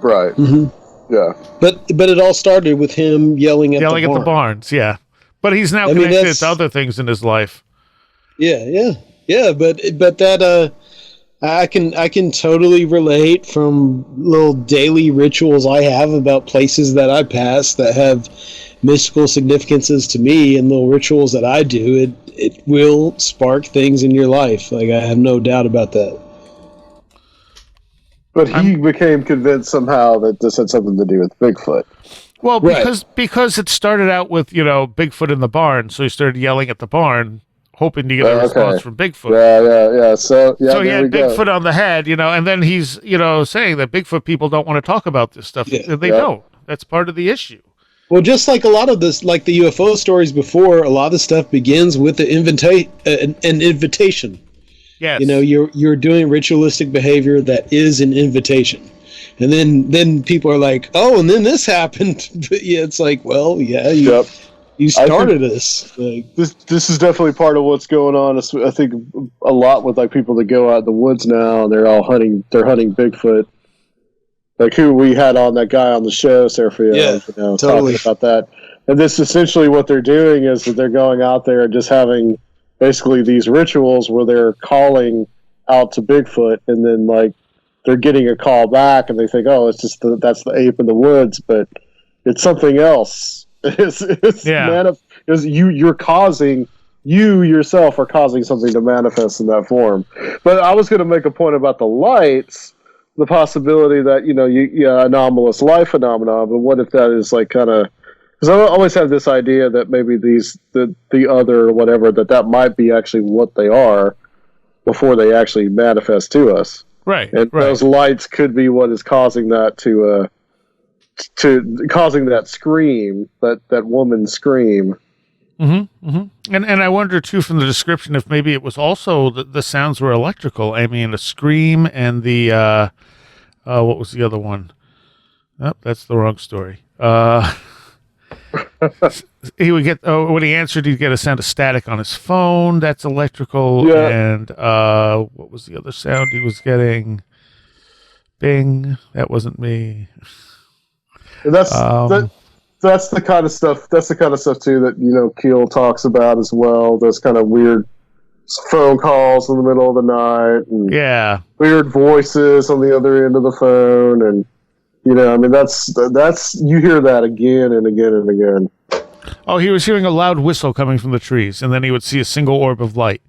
Right. Mm-hmm. Yeah. But it all started with him yelling at the barns. Yeah. But he's now connected to other things in his life. Yeah. But that I can totally relate from little daily rituals I have about places that I pass that have mystical significances to me, and little rituals that I do. It will spark things in your life. Like, I have no doubt about that. But he became convinced somehow that this had something to do with Bigfoot. Well, because it started out with, Bigfoot in the barn, so he started yelling at the barn, hoping to get a response from Bigfoot. Yeah. So he had Bigfoot on the head, and then he's, saying that Bigfoot people don't want to talk about this stuff. Yeah. They don't. That's part of the issue. Well, just like a lot of this, like the UFO stories before, a lot of the stuff begins with an invitation. Yes. You're doing ritualistic behavior that is an invitation. And then people are like, oh, and then this happened. But yeah, it's like, well, yeah, you started this. Like, this is definitely part of what's going on. I think a lot with like people that go out in the woods now, and they're hunting Bigfoot. Like who we had on, that guy on the show, Serfiel, totally. Talking about that. And this essentially what they're doing is that they're going out there and just having basically these rituals where they're calling out to Bigfoot, and then like they're getting a call back, and they think, oh, it's just that's the ape in the woods, but it's something else. You yourself are causing something to manifest in that form. But I was going to make a point about the lights. The possibility that anomalous light phenomena, but what if that is like kind of, because I always have this idea that maybe the other whatever that might be actually what they are before they actually manifest to us, right? And those lights could be what is causing that to causing that scream, that woman's scream. Mm-hmm. Mm-hmm. And I wonder too from the description if maybe it was also the sounds were electrical. I mean, a scream and the what was the other one? Oh, that's the wrong story. he would get, when he answered, he'd get a sound of static on his phone. That's electrical. Yeah. And what was the other sound he was getting? Bing. That wasn't me. And that's the kind of stuff. That's the kind of stuff too that Keel talks about as well. Those kind of weird phone calls in the middle of the night. And yeah. Weird voices on the other end of the phone, and that's you hear that again and again and again. Oh, he was hearing a loud whistle coming from the trees, and then he would see a single orb of light.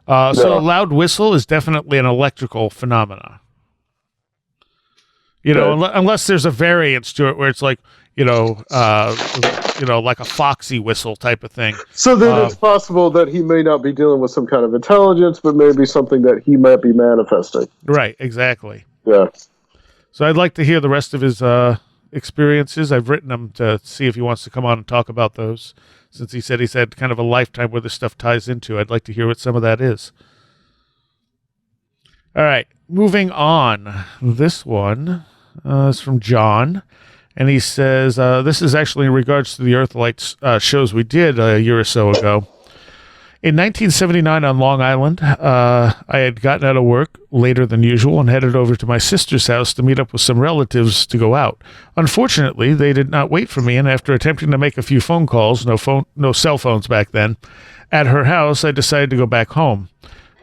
So a loud whistle is definitely an electrical phenomena. Unless there's a variance to it where it's like, like a foxy whistle type of thing. So then it's possible that he may not be dealing with some kind of intelligence, but maybe something that he might be manifesting. Right, exactly. Yeah. So I'd like to hear the rest of his experiences. I've written him to see if he wants to come on and talk about those, since he's had kind of a lifetime where this stuff ties into. I'd like to hear what some of that is. All right, moving on. This one is from John, and he says, this is actually in regards to the Earthlights shows we did a year or so ago. In 1979 on Long Island, I had gotten out of work later than usual and headed over to my sister's house to meet up with some relatives to go out. Unfortunately, they did not wait for me, and after attempting to make a few phone calls, no cell phones back then, at her house, I decided to go back home.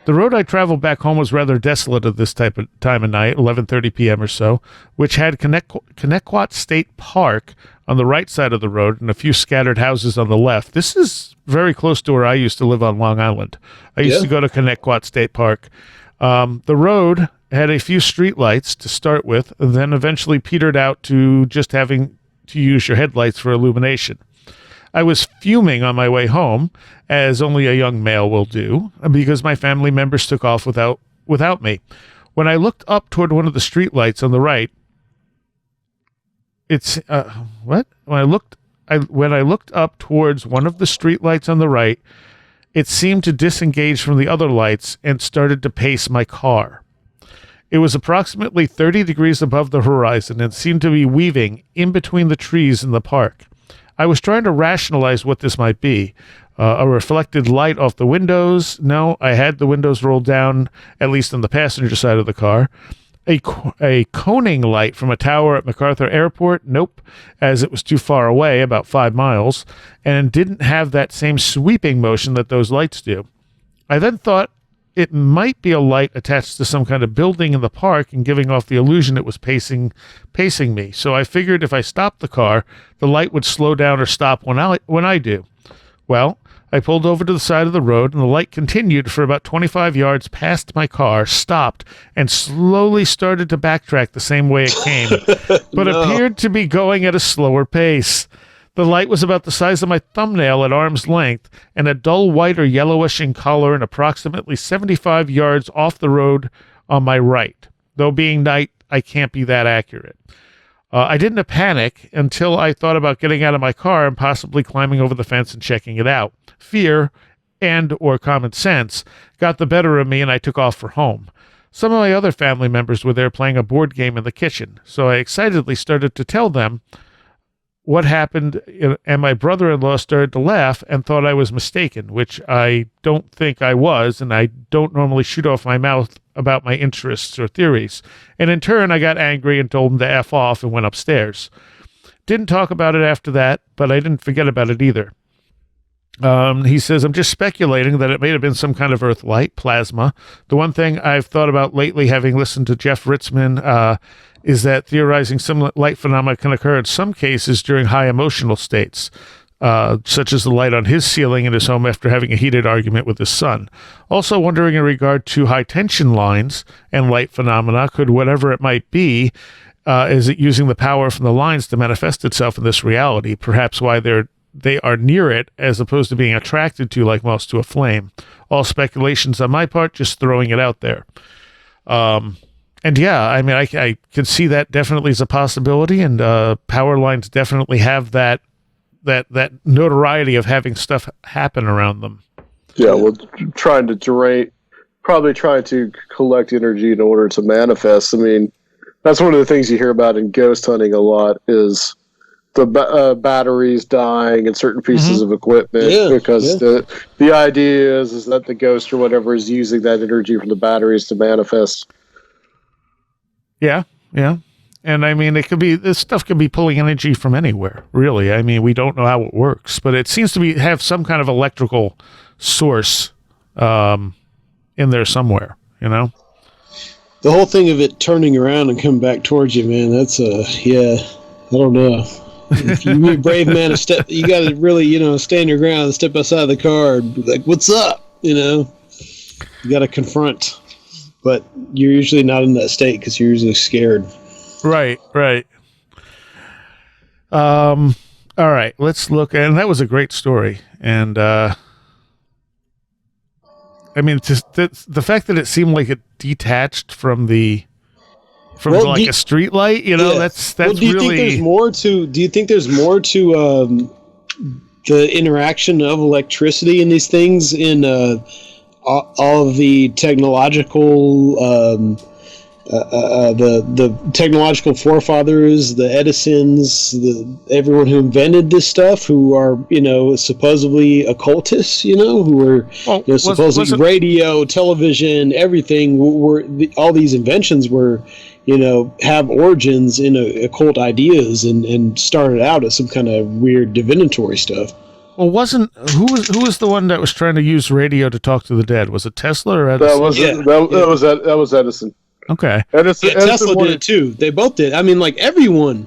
The road I traveled back home was rather desolate at this type of time of night, 11:30 p.m. or so, which had Connecticut State Park on the right side of the road and a few scattered houses on the left. This is very close to where I used to live on Long Island. I used to go to Connecticut State Park. The road had a few street lights to start with, and then eventually petered out to just having to use your headlights for illumination. I was fuming on my way home, as only a young male will do, because my family members took off without me. When I looked up toward one of the streetlights on the right, When I looked up towards one of the streetlights on the right, it seemed to disengage from the other lights and started to pace my car. It was approximately 30 degrees above the horizon and seemed to be weaving in between the trees in the park. I was trying to rationalize what this might be. A reflected light off the windows? No, I had the windows rolled down, at least on the passenger side of the car. A coning light from a tower at MacArthur Airport? Nope, as it was too far away, about 5 miles, and didn't have that same sweeping motion that those lights do. I then thought it might be a light attached to some kind of building in the park and giving off the illusion it was pacing me. So I figured if I stopped the car, the light would slow down or stop when I do. Well, I pulled over to the side of the road, and the light continued for about 25 yards past my car, stopped, and slowly started to backtrack the same way it came, but appeared to be going at a slower pace. The light was about the size of my thumbnail at arm's length, and a dull white or yellowish in color, and approximately 75 yards off the road on my right. Though being night, I can't be that accurate. I didn't panic until I thought about getting out of my car and possibly climbing over the fence and checking it out. Fear or common sense got the better of me, and I took off for home. Some of my other family members were there playing a board game in the kitchen, so I excitedly started to tell them what happened, and my brother-in-law started to laugh and thought I was mistaken, which I don't think I was, and I don't normally shoot off my mouth about my interests or theories. And in turn, I got angry and told him to F off and went upstairs. Didn't talk about it after that, but I didn't forget about it either. He says, I'm just speculating that it may have been some kind of earth light, plasma. The one thing I've thought about lately, having listened to Jeff Ritzman, is that theorizing similar light phenomena can occur in some cases during high emotional states, such as the light on his ceiling in his home after having a heated argument with his son. Also wondering in regard to high tension lines and light phenomena, could whatever it might be, is it using the power from the lines to manifest itself in this reality? Perhaps why they are near it as opposed to being attracted to like moths to a flame. All speculations on my part, just throwing it out there. And yeah, I mean, I can see that definitely as a possibility, and power lines definitely have that notoriety of having stuff happen around them. Yeah, well, trying to collect energy in order to manifest. I mean, that's one of the things you hear about in ghost hunting a lot is batteries dying and certain pieces of equipment because the idea is that the ghost or whatever is using that energy from the batteries to manifest. Yeah. And I mean, this stuff could be pulling energy from anywhere, really. I mean, we don't know how it works, but it seems to have some kind of electrical source in there somewhere, you know? The whole thing of it turning around and coming back towards you, man, that's I don't know. If you be a brave man, you got to really, stand your ground and step outside the car and be like, what's up? You got to confront. But you're usually not in that state because you're usually scared. Right. All right, let's look. And that was a great story. And, I mean, just the fact that it seemed like it detached from a street light, that's do you really. Think there's more to? Do you think there's more to the interaction of electricity in these things in all of the technological? The technological forefathers, the Edisons, everyone who invented this stuff, who are supposedly occultists, who are supposedly radio, television, everything. All these inventions were, have origins in occult ideas and started out as some kind of weird divinatory stuff. Well, who was the one that was trying to use radio to talk to the dead? Was it Tesla or Edison? That was Edison. Okay. Tesla did it too. They both did. I mean, like everyone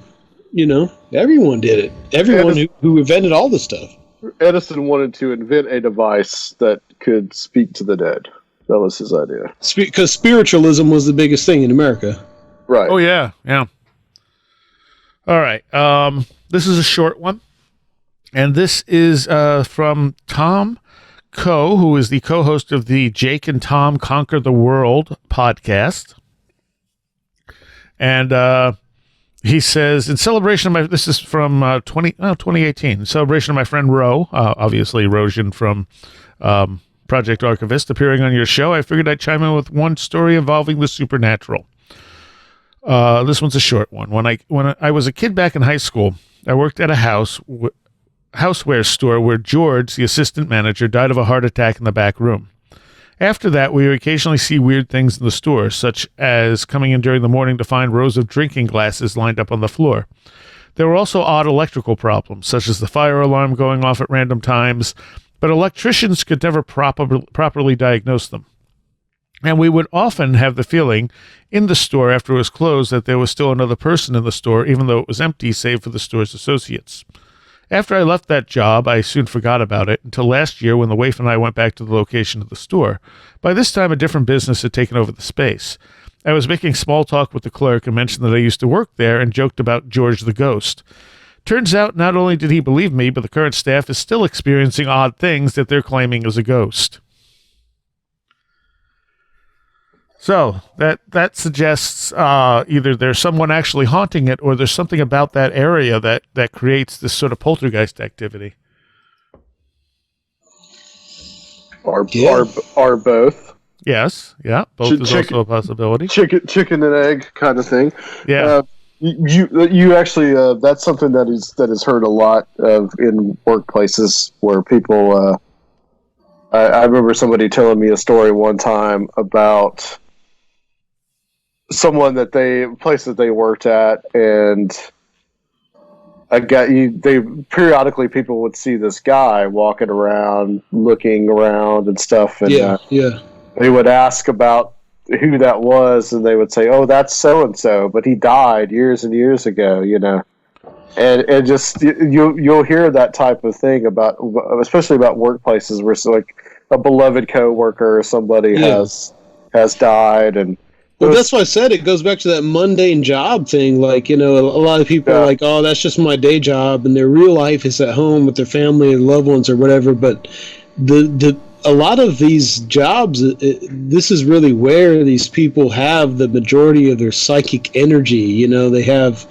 did it. Everyone who invented all this stuff. Edison wanted to invent a device that could speak to the dead. That was his idea. Because spiritualism was the biggest thing in America. Right. Oh, yeah. All right. This is a short one. And this is from Tom Coe, who is the co-host of the Jake and Tom Conquer the World podcast. And he says, in celebration of this is from 2018, in celebration of my friend Ro, obviously Rosian from Project Archivist, appearing on your show, I figured I'd chime in with one story involving the supernatural. This one's a short one. When I was a kid back in high school, I worked at a houseware store where George, the assistant manager, died of a heart attack in the back room. After that, we would occasionally see weird things in the store, such as coming in during the morning to find rows of drinking glasses lined up on the floor. There were also odd electrical problems, such as the fire alarm going off at random times, but electricians could never properly diagnose them. And we would often have the feeling in the store after it was closed that there was still another person in the store, even though it was empty, save for the store's associates. After I left that job, I soon forgot about it until last year when the wife and I went back to the location of the store. By this time, a different business had taken over the space. I was making small talk with the clerk and mentioned that I used to work there and joked about George the Ghost. Turns out not only did he believe me, but the current staff is still experiencing odd things that they're claiming is a ghost. So that suggests either there's someone actually haunting it or there's something about that area that creates this sort of poltergeist activity. Or both. Yes, yeah, both is also a possibility. Chicken and egg kind of thing. Yeah. You actually that's something that is heard a lot of in workplaces where people. I remember somebody telling me a story one time about someone place that they worked at, and periodically people would see this guy walking around, looking around and stuff, and they would ask about who that was, and they would say, "Oh, that's so and so, but he died years and years ago," and just you'll hear that type of thing especially about workplaces where like a beloved coworker or somebody has died. And well, that's why I said it goes back to that mundane job thing. Like, a lot of people are like, oh, that's just my day job, and their real life is at home with their family and loved ones or whatever. But a lot of these jobs, this is really where these people have the majority of their psychic energy. They have,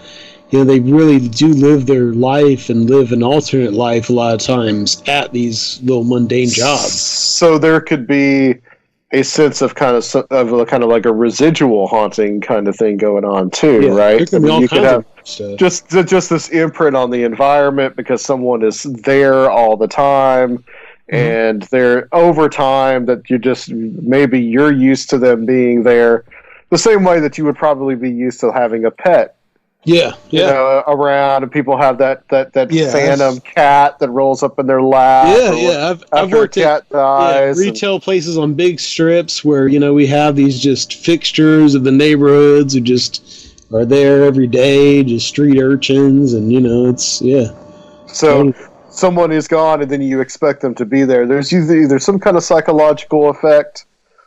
they really do live their life and live an alternate life a lot of times at these little mundane jobs. So there could be a sense of kind of like a residual haunting kind of thing going on too, right? You could have just this imprint on the environment because someone is there all the time, and they're over time that maybe you're used to them being there, the same way that you would probably be used to having a pet. Yeah, you know, around, and people have that phantom cat that rolls up in their lap. I've worked at retail places on big strips where we have these just fixtures of the neighborhoods who just are there every day, just street urchins, and it's So someone is gone, and then you expect them to be there. There's either some kind of psychological effect,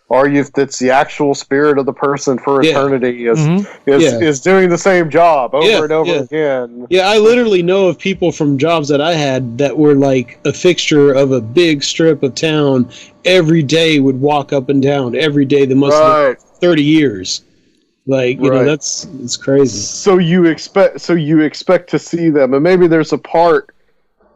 or that's the actual spirit of the person for eternity is doing the same job over and over again. Yeah, I literally know of people from jobs that I had that were like a fixture of a big strip of town. Every day would walk up and down every day the most of 30 years. Like it's crazy. So you expect to see them, and maybe there's a part.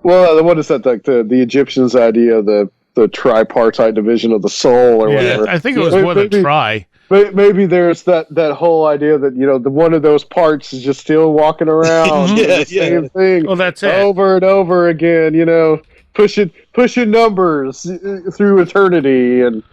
Well, what is that, like the Egyptians' idea of the tripartite division of the soul, or whatever? I think it was more than tri. Maybe there's that whole idea that the one of those parts is just still walking around, the same thing. Oh, that's it. Over and over again. Pushing numbers through eternity, and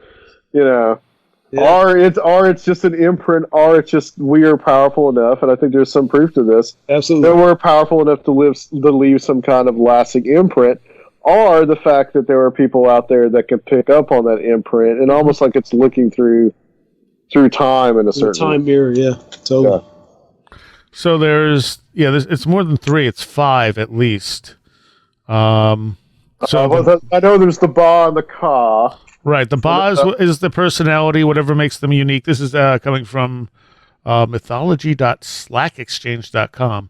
or it's just an imprint, or it's just we are powerful enough, and I think there's some proof to this. Absolutely, that we're powerful enough to leave some kind of lasting imprint, or the fact that there are people out there that can pick up on that imprint, and almost like it's looking through time in a certain time mirror. Yeah, totally. Yeah. So it's more than 3; it's 5 at least. I know there's the ba and the ka. Right, the ba is the personality, whatever makes them unique. This is coming from mythology.slackexchange.com.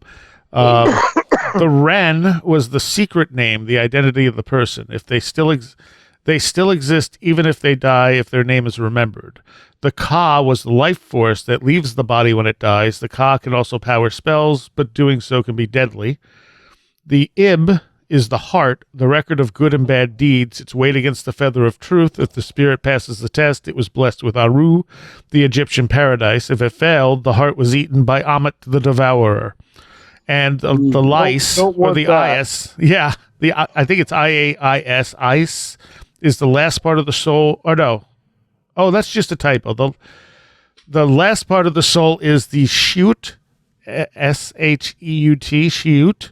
The Ren was the secret name, the identity of the person. If they still exist, even if they die, if their name is remembered. The Ka was the life force that leaves the body when it dies. The Ka can also power spells, but doing so can be deadly. The Ib is the heart, the record of good and bad deeds. Its weight against the feather of truth. If the spirit passes the test, it was blessed with Aru, the Egyptian paradise. If it failed, the heart was eaten by Ammit the devourer. And the lice, or the Ias, I think it's IAIS, ice, is the last part of the soul, or no. Oh, that's just a typo. The last part of the soul is the sheut, S-H-E-U-T, sheut,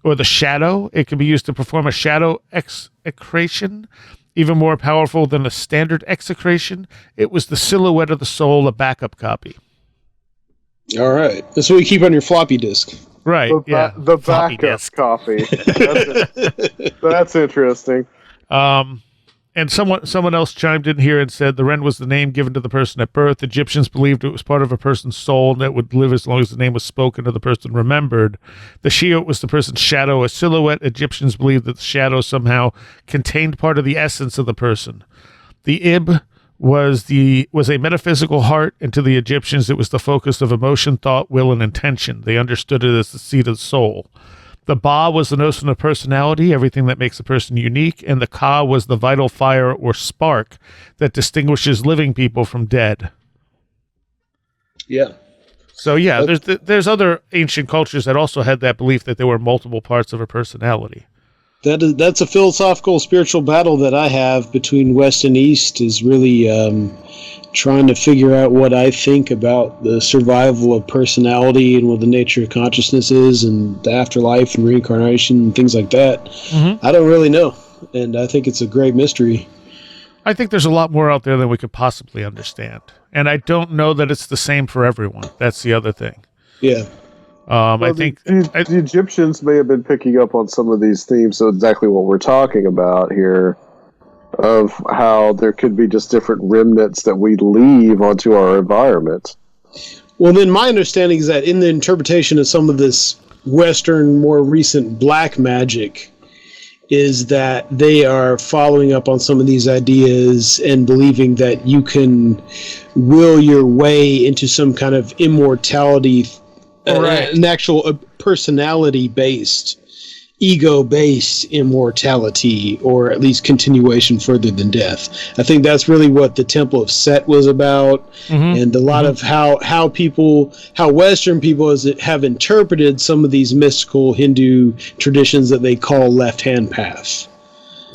or the shadow. It can be used to perform a shadow execration, even more powerful than a standard execration. It was the silhouette of the soul, a backup copy. All right. That's what you keep on your floppy disk. Right, the backup copy. That's interesting. And someone else chimed in here and said the Ren was the name given to the person at birth. Egyptians believed it was part of a person's soul and that would live as long as the name was spoken or the person remembered. The Shiot was the person's shadow, a silhouette. Egyptians believed that the shadow somehow contained part of the essence of the person. The Ib was a metaphysical heart, and to the Egyptians it was the focus of emotion, thought, will, and intention. They understood it as the seat of the soul. The Ba was the notion of personality, everything that makes a person unique, and the Ka was the vital fire or spark that distinguishes living people from dead. Yeah. So there's other ancient cultures that also had that belief that there were multiple parts of a personality. That's a philosophical, spiritual battle that I have between West and East, is really trying to figure out what I think about the survival of personality and what the nature of consciousness is, and the afterlife and reincarnation and things like that. I don't really know, and I think it's a great mystery. I think there's a lot more out there than we could possibly understand, and I don't know that it's the same for everyone. That's the other thing. Yeah. I think the Egyptians may have been picking up on some of these themes, so exactly what we're talking about here, of how there could be just different remnants that we leave onto our environment. Well, then my understanding is that in the interpretation of some of this Western, more recent black magic, is that they are following up on some of these ideas and believing that you can will your way into some kind of immortality, an actual personality based, ego-based immortality, or at least continuation further than death. I think that's really what the Temple of Set was about, and a lot of how Western people have interpreted some of these mystical Hindu traditions that they call left-hand path.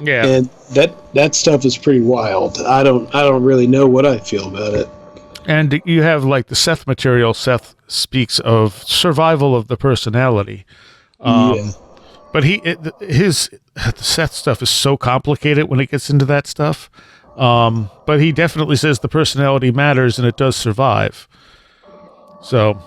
Yeah, and that stuff is pretty wild. I don't really know what I feel about it. And you have like the Seth material. Seth speaks of survival of the personality. But the Seth stuff is so complicated when it gets into that stuff. But he definitely says the personality matters and it does survive. So,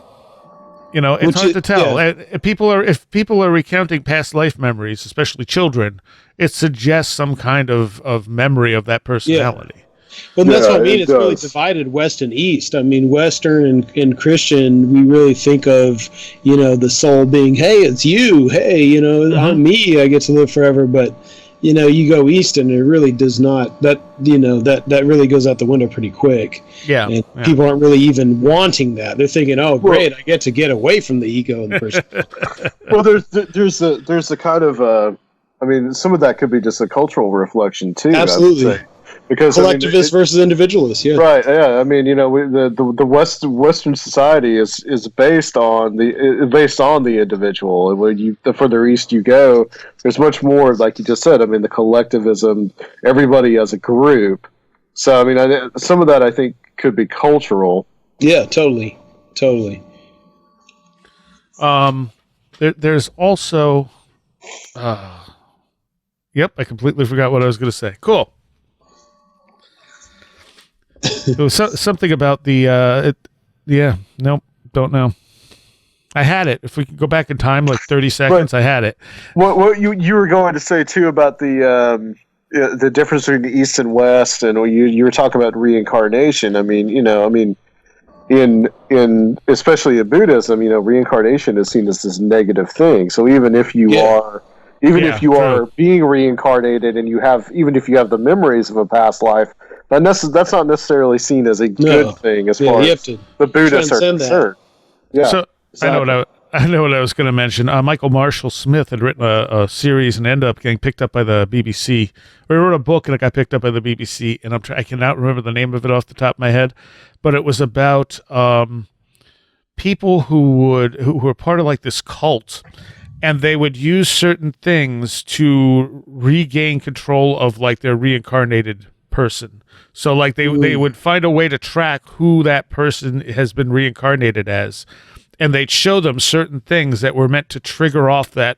it's hard to tell. Yeah. If people are recounting past life memories, especially children, it suggests some kind of memory of that personality. Yeah. Well, that's what I mean. It's really divided West and East. I mean, Western and Christian, we really think of, the soul being, hey, it's you. Hey, I'm me. I get to live forever. But, you go East and it really does not. That really goes out the window pretty quick. Yeah. And people aren't really even wanting that. They're thinking, oh, great, I get to get away from the ego and the person. Well, there's a kind of, some of that could be just a cultural reflection too. Absolutely. Because collectivist versus individualist, yeah, right. Yeah, the Western society is based on the individual, and when the further east you go, there's much more, like you just said. The collectivism, everybody as a group. So some of that I think could be cultural. Yeah, totally. There's also, yep, I completely forgot what I was going to say. Cool. It was something about the, nope, don't know. I had it. If we could go back in time, like 30 seconds, I had it. What you were going to say too about the difference between the East and West, and you were talking about reincarnation. In especially in Buddhism, reincarnation is seen as this negative thing. So even if you are being reincarnated, and even if you have the memories of a past life, that's not necessarily seen as a good thing as far as the Buddhists are concerned. Yeah, so exactly. I know what I was going to mention. Michael Marshall Smith had written a series and ended up getting picked up by the BBC. Or he wrote a book and it got picked up by the BBC, and I cannot remember the name of it off the top of my head, but it was about people who were part of like this cult, and they would use certain things to regain control of like their reincarnated person. So like they would find a way to track who that person has been reincarnated as, and they'd show them certain things that were meant to trigger off that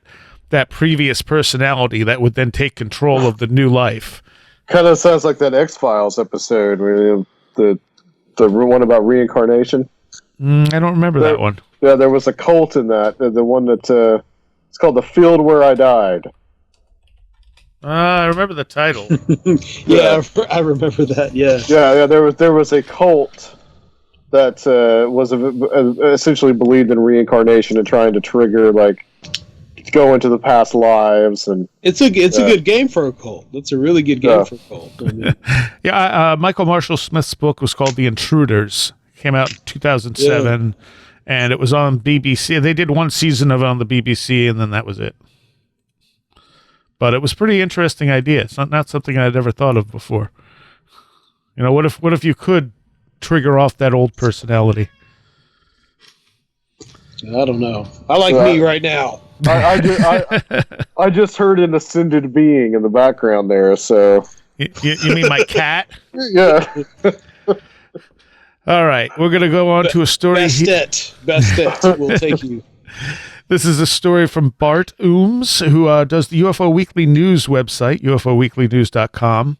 previous personality that would then take control of the new life. Kind of sounds like that X-Files episode where the one about reincarnation. I don't remember that one. Yeah, there was a cult in that. The one that it's called The Field Where I Died. I remember the title. Yeah, I remember that. Yeah. Yeah. There was a cult that was essentially believed in reincarnation and trying to trigger go into the past lives, and it's a good game for a cult. That's a really good game for a cult. Michael Marshall Smith's book was called The Intruders. It came out in 2007, and it was on BBC. They did one season of it on the BBC, and then that was it. But it was a pretty interesting idea. It's not something I'd ever thought of before. What if you could trigger off that old personality? I don't know. I like me right now. I just heard an ascended being in the background there. So you mean my cat? Yeah. All right, we're gonna go on to a story. Best will take you. This is a story from Bart Ooms, who does the UFO Weekly News website, ufoweeklynews.com.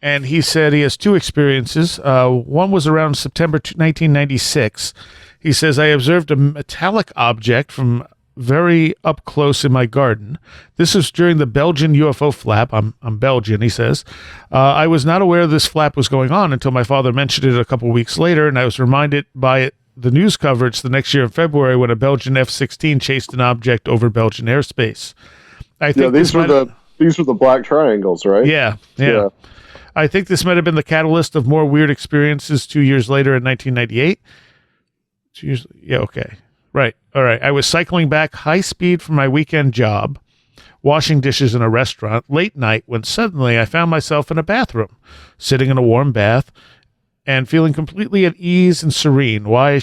And he said he has two experiences. One was around September 1996. He says, I observed a metallic object from very up close in my garden. This was during the Belgian UFO flap. I'm Belgian, he says. I was not aware this flap was going on until my father mentioned it a couple weeks later, and I was reminded by the news coverage the next year in February when a Belgian F-16 chased an object over Belgian airspace. I think these were the black triangles, right? Yeah. I think this might have been the catalyst of more weird experiences 2 years later in 1998. 2 years, yeah, okay. Right. All right. I was cycling back high speed from my weekend job. washing dishes in a restaurant late night when suddenly I found myself in a bathroom, sitting in a warm bath and feeling completely at ease and serene. No,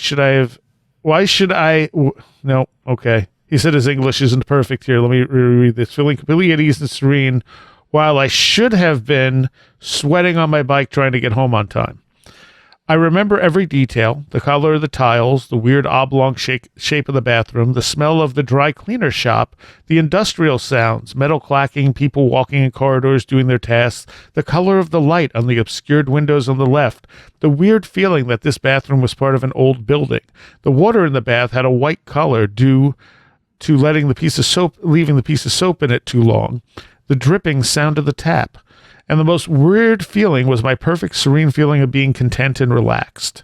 okay. He said his English isn't perfect here. Let me reread this. Feeling completely at ease and serene while I should have been sweating on my bike trying to get home on time. I remember every detail, the color of the tiles, the weird oblong shape of the bathroom, the smell of the dry cleaner shop, the industrial sounds, metal clacking, people walking in corridors doing their tasks, the color of the light on the obscured windows on the left, the weird feeling that this bathroom was part of an old building. The water in the bath had a white color due to leaving the piece of soap in it too long, the dripping sound of the tap. And the most weird feeling was my perfect serene feeling of being content and relaxed.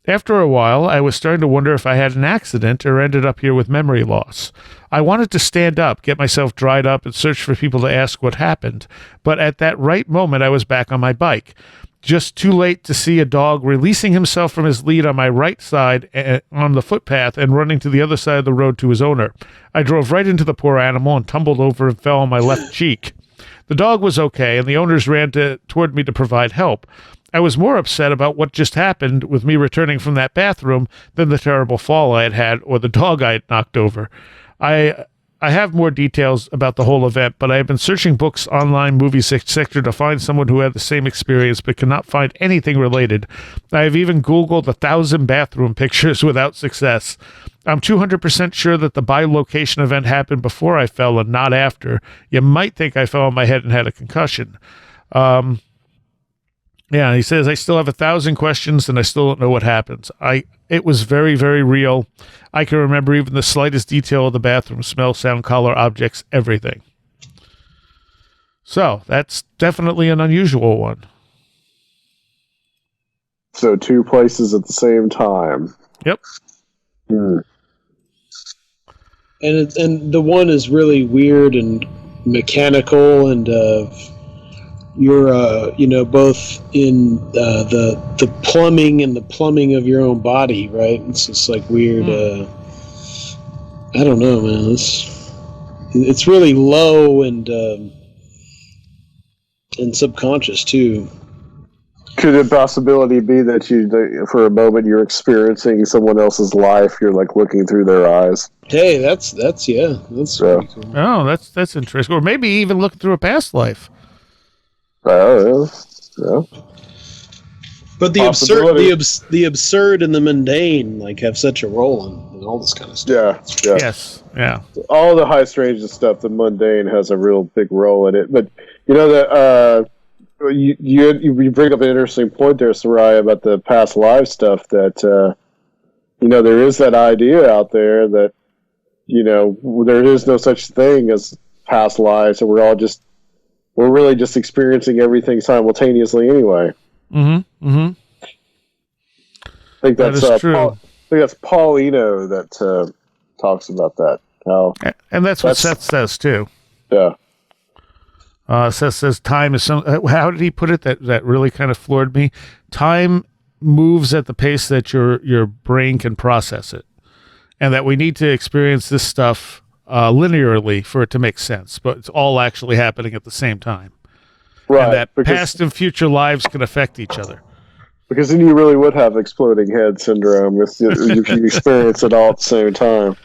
After a while, I was starting to wonder if I had an accident or ended up here with memory loss. I wanted to stand up, get myself dried up, and search for people to ask what happened. But at that right moment, I was back on my bike. Just too late to see a dog releasing himself from his lead on my right side on the footpath and running to the other side of the road to his owner. I drove right into the poor animal and tumbled over and fell on my left cheek. The dog was okay, and the owners ran toward me to provide help. I was more upset about what just happened with me returning from that bathroom than the terrible fall I had had or the dog I had knocked over. I have more details about the whole event, but I have been searching books, online, movie sector to find someone who had the same experience but could not find anything related. I have even Googled 1,000 bathroom pictures without success. I'm 200% sure that the bi-location event happened before I fell and not after. You might think I fell on my head and had a concussion. Yeah, he says, I still have 1,000 questions and I still don't know what happens. It was very, very real. I can remember even the slightest detail of the bathroom, smell, sound, color, objects, everything. So that's definitely an unusual one. So 2 places at the same time. Yep. And the one is really weird and mechanical, and you're both in the plumbing and the plumbing of your own body, right? It's just like weird. I don't know, man. It's really low and subconscious too. Could the possibility be that for a moment, you're experiencing someone else's life? You're like looking through their eyes. Hey, that's pretty cool. Oh, that's interesting. Or maybe even looking through a past life. Oh, yeah. But the absurd and the mundane have such a role in all this kind of stuff. Yeah. Yes. Yeah. All the high strangeness stuff, the mundane has a real big role in it. But you know that you bring up an interesting point there, Seriah, about the past life stuff. That there is that idea out there that there is no such thing as past lives, and we're really just experiencing everything simultaneously anyway. Mm-hmm. Mm-hmm. I think that's true. I think that's Paul Eno that talks about that. And that's what Seth says too. Yeah. Seth says time is how did he put it? That really kind of floored me. Time moves at the pace that your brain can process it, and that we need to experience this stuff linearly for it to make sense, but it's all actually happening at the same time. Right. And that past and future lives can affect each other. Because then you really would have exploding head syndrome if you experience it all at the same time.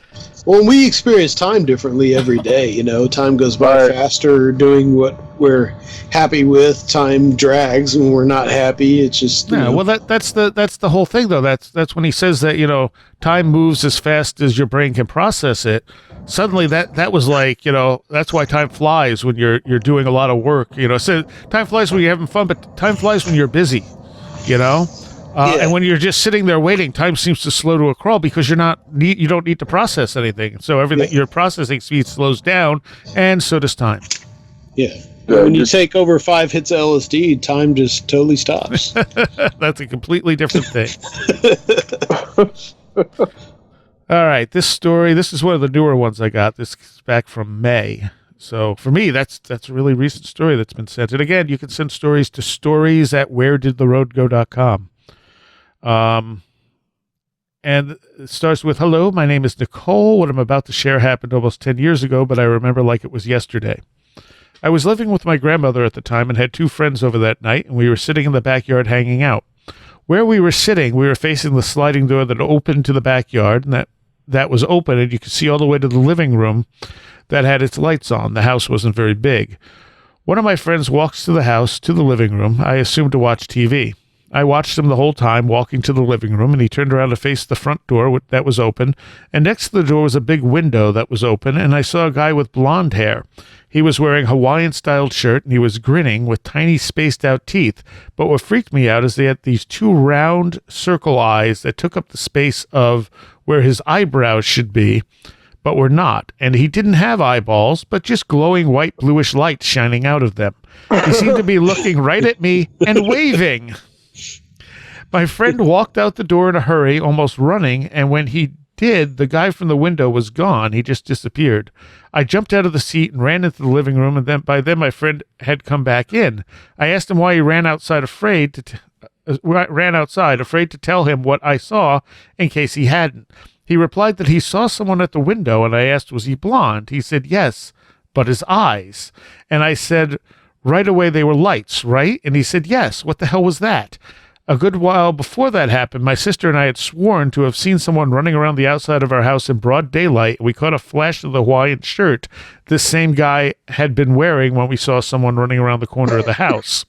Well, we experience time differently every day. Time goes by faster doing what we're happy with. Time drags when we're not happy. It's just well, that's the whole thing, though. That's when he says that time moves as fast as your brain can process it. Suddenly, that was like that's why time flies when you're doing a lot of work. So time flies when you're having fun, but time flies when you're busy. And when you're just sitting there waiting, time seems to slow to a crawl because you don't need to process anything. So everything your processing speed slows down, and so does time. Yeah. When you take over 5 hits of LSD, time just totally stops. That's a completely different thing. All right, this is one of the newer ones I got. This is back from May. So for me, that's a really recent story that's been sent. And again, you can send stories to stories@wheredidtheroadgo.com. And it starts with, "Hello, my name is Nicole. What I'm about to share happened almost 10 years ago, but I remember like it was yesterday. I was living with my grandmother at the time and had 2 friends over that night, and we were sitting in the backyard hanging out. Where we were sitting, we were facing the sliding door that opened to the backyard, and that was open, and you could see all the way to the living room that had its lights on. The house wasn't very big. One of my friends walks to the house, to the living room, I assume to watch TV. I watched him the whole time walking to the living room, and he turned around to face the front door that was open, and next to the door was a big window that was open, and I saw a guy with blonde hair. He was wearing a Hawaiian-styled shirt, and he was grinning with tiny spaced-out teeth, but what freaked me out is they had these 2 round circle eyes that took up the space of where his eyebrows should be, but were not, and he didn't have eyeballs, but just glowing white bluish lights shining out of them. He seemed to be looking right at me and waving. My friend walked out the door in a hurry, almost running, and when he did, the guy from the window was gone. He just disappeared. I jumped out of the seat and ran into the living room, and by then my friend had come back in. I asked him why he ran outside, afraid to tell him what I saw in case he hadn't. He replied that he saw someone at the window, and I asked, was he blonde? He said, yes, but his eyes. And I said, right away they were lights, right? And he said, yes. What the hell was that? A good while before that happened, my sister and I had sworn to have seen someone running around the outside of our house in broad daylight. We caught a flash of the Hawaiian shirt this same guy had been wearing when we saw someone running around the corner of the house.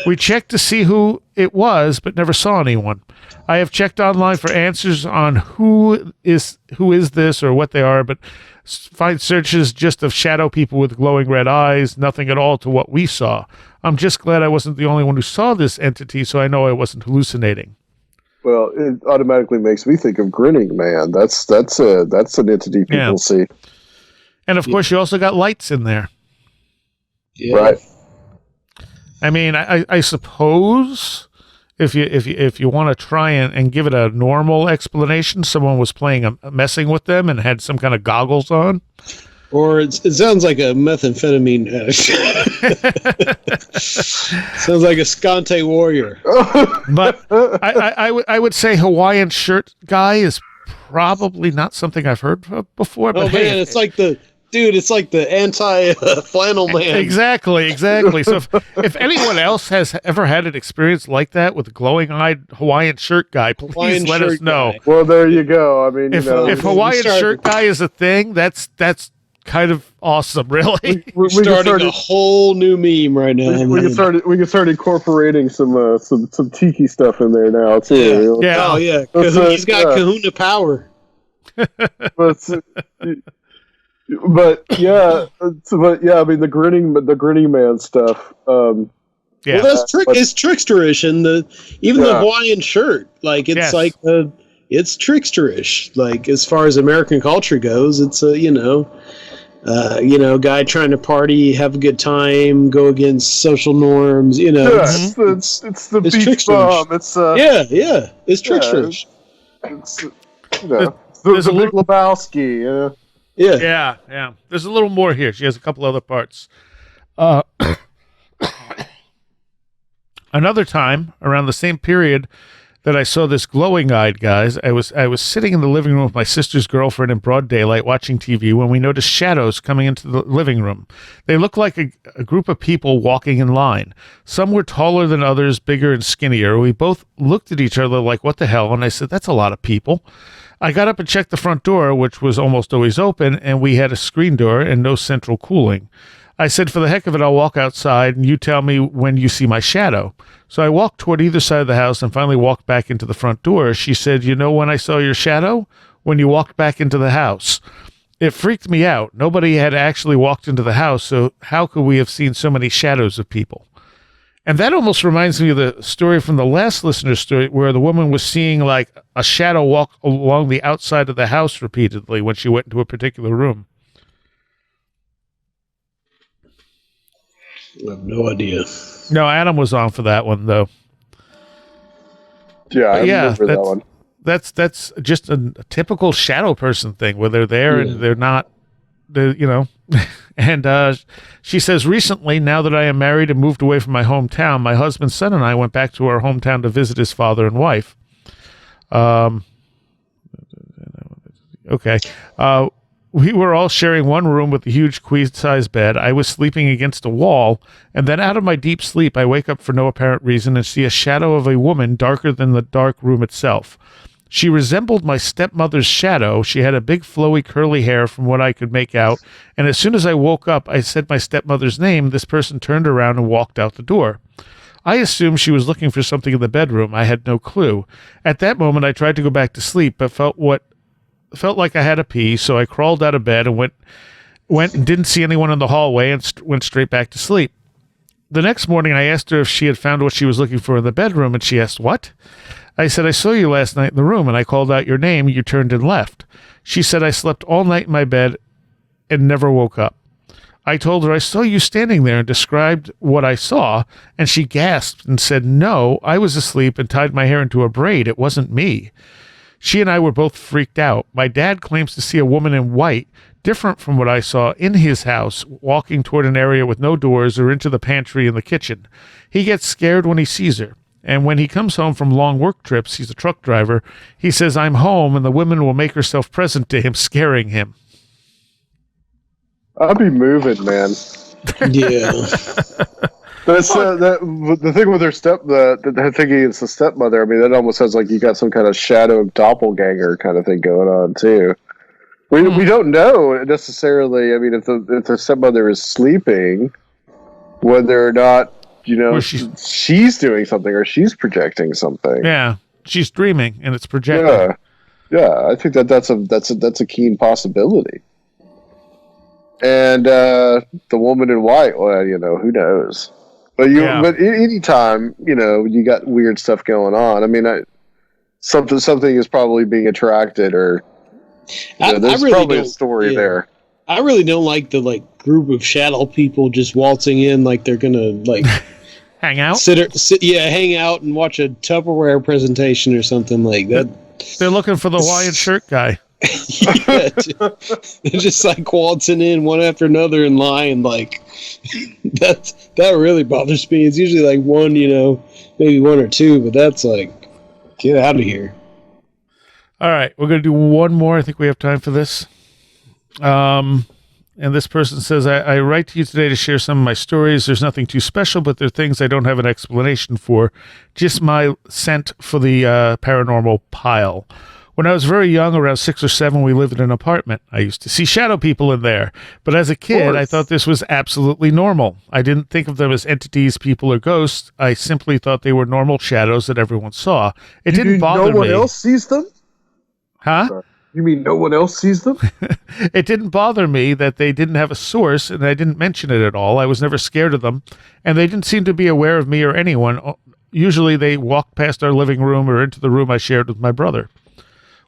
We checked to see who it was, but never saw anyone. I have checked online for answers on who is this or what they are, but find searches just of shadow people with glowing red eyes, nothing at all to what we saw. I'm just glad I wasn't the only one who saw this entity, so I know I wasn't hallucinating." Well, it automatically makes me think of Grinning Man. That's an entity people see. And of course, you also got lights in there. Yeah. Right. I mean, I suppose if you want to try and give it a normal explanation, someone was messing with them and had some kind of goggles on. Or it sounds like a methamphetamine addict. Sounds like a Skante warrior. But I would say Hawaiian shirt guy is probably not something I've heard of before. But man, it's like the anti-flannel man. Exactly. So if anyone else has ever had an experience like that with a glowing-eyed Hawaiian shirt guy, please let us know. Guy. Well, there you go. I mean, if Hawaiian shirt guy is a thing, that's kind of awesome, really. We're starting a whole new meme right now. We can start incorporating some tiki stuff in there now too. Yeah. Oh yeah, he's got Kahuna power. But yeah, I mean the grinning man stuff. Yeah, well, it's tricksterish, and even the Hawaiian shirt, like it's it's tricksterish. Like as far as American culture goes, it's a guy trying to party, have a good time, go against social norms. It's the beach bomb. It's it's tricksterish. It's the Big Lebowski. Yeah. There's a little more here. She has a couple other parts. Another time, around the same period that I saw this glowing-eyed guys, I was sitting in the living room with my sister's girlfriend in broad daylight watching TV when we noticed shadows coming into the living room. They looked like a group of people walking in line. Some were taller than others, bigger and skinnier. We both looked at each other like, what the hell? And I said, that's a lot of people. I got up and checked the front door, which was almost always open, and we had a screen door and no central cooling. I said, for the heck of it, I'll walk outside, and you tell me when you see my shadow. So I walked toward either side of the house and finally walked back into the front door. She said, you know when I saw your shadow? When you walked back into the house. It freaked me out. Nobody had actually walked into the house, so how could we have seen so many shadows of people? And that almost reminds me of the story from the last listener's story where the woman was seeing like a shadow walk along the outside of the house repeatedly when she went into a particular room. I have no idea. No, Adam was on for that one, though. Yeah, I remember that one. That's just a typical shadow person thing where they're there and they're not, And she says, recently, now that I am married and moved away from my hometown, my husband's son and I went back to our hometown to visit his father and wife. Okay. We were all sharing one room with a huge queen-size bed. I was sleeping against a wall, and then out of my deep sleep, I wake up for no apparent reason and see a shadow of a woman darker than the dark room itself. She resembled my stepmother's shadow. She had a big, flowy, curly hair from what I could make out, and as soon as I woke up, I said my stepmother's name. This person turned around and walked out the door. I assumed she was looking for something in the bedroom. I had no clue. At that moment, I tried to go back to sleep, but felt like I had to pee, so I crawled out of bed and went and didn't see anyone in the hallway and went straight back to sleep. The next morning, I asked her if she had found what she was looking for in the bedroom, and she asked, "What?" I said, "I saw you last night in the room, and I called out your name. You turned and left." She said, "I slept all night in my bed and never woke up." I told her I saw you standing there and described what I saw, and she gasped and said, "No, I was asleep and tied my hair into a braid. It wasn't me." She and I were both freaked out. My dad claims to see a woman in white, different from what I saw in his house, walking toward an area with no doors or into the pantry and the kitchen. He gets scared when he sees her. And when he comes home from long work trips, he's a truck driver, he says, "I'm home," and the woman will make herself present to him, scaring him. I'd be moving, man. Yeah. That's the thing with her thinking it's the stepmother. I mean, that almost sounds like you got some kind of shadow doppelganger kind of thing going on too. We don't know necessarily. I mean, if the stepmother is sleeping, whether or not she's doing something or she's projecting something. Yeah, she's dreaming and it's projecting. Yeah. I think that's a keen possibility. And the woman in white, well, who knows? But anytime you got weird stuff going on. I mean, something is probably being attracted, or there's probably a story there. I really don't like the group of shadow people just waltzing in like they're gonna hang out, hang out and watch a Tupperware presentation or something like that. They're looking for the Hawaiian shirt guy. Yeah, they're just waltzing in one after another and lying. That really bothers me. It's usually one, maybe one or two, but that's get out of here. All right, we're gonna do one more. I think we have time for this. And this person says, I write to you today to share some of my stories. There's nothing too special, but there are things I don't have an explanation for. Just my scent for the paranormal pile. When I was very young, around 6 or 7, we lived in an apartment. I used to see shadow people in there. But as a kid, I thought this was absolutely normal. I didn't think of them as entities, people, or ghosts. I simply thought they were normal shadows that everyone saw. It didn't bother me. No one else sees them? Huh? Sorry. You mean no one else sees them? It didn't bother me that they didn't have a source, and I didn't mention it at all. I was never scared of them, and they didn't seem to be aware of me or anyone. Usually they walked past our living room or into the room I shared with my brother.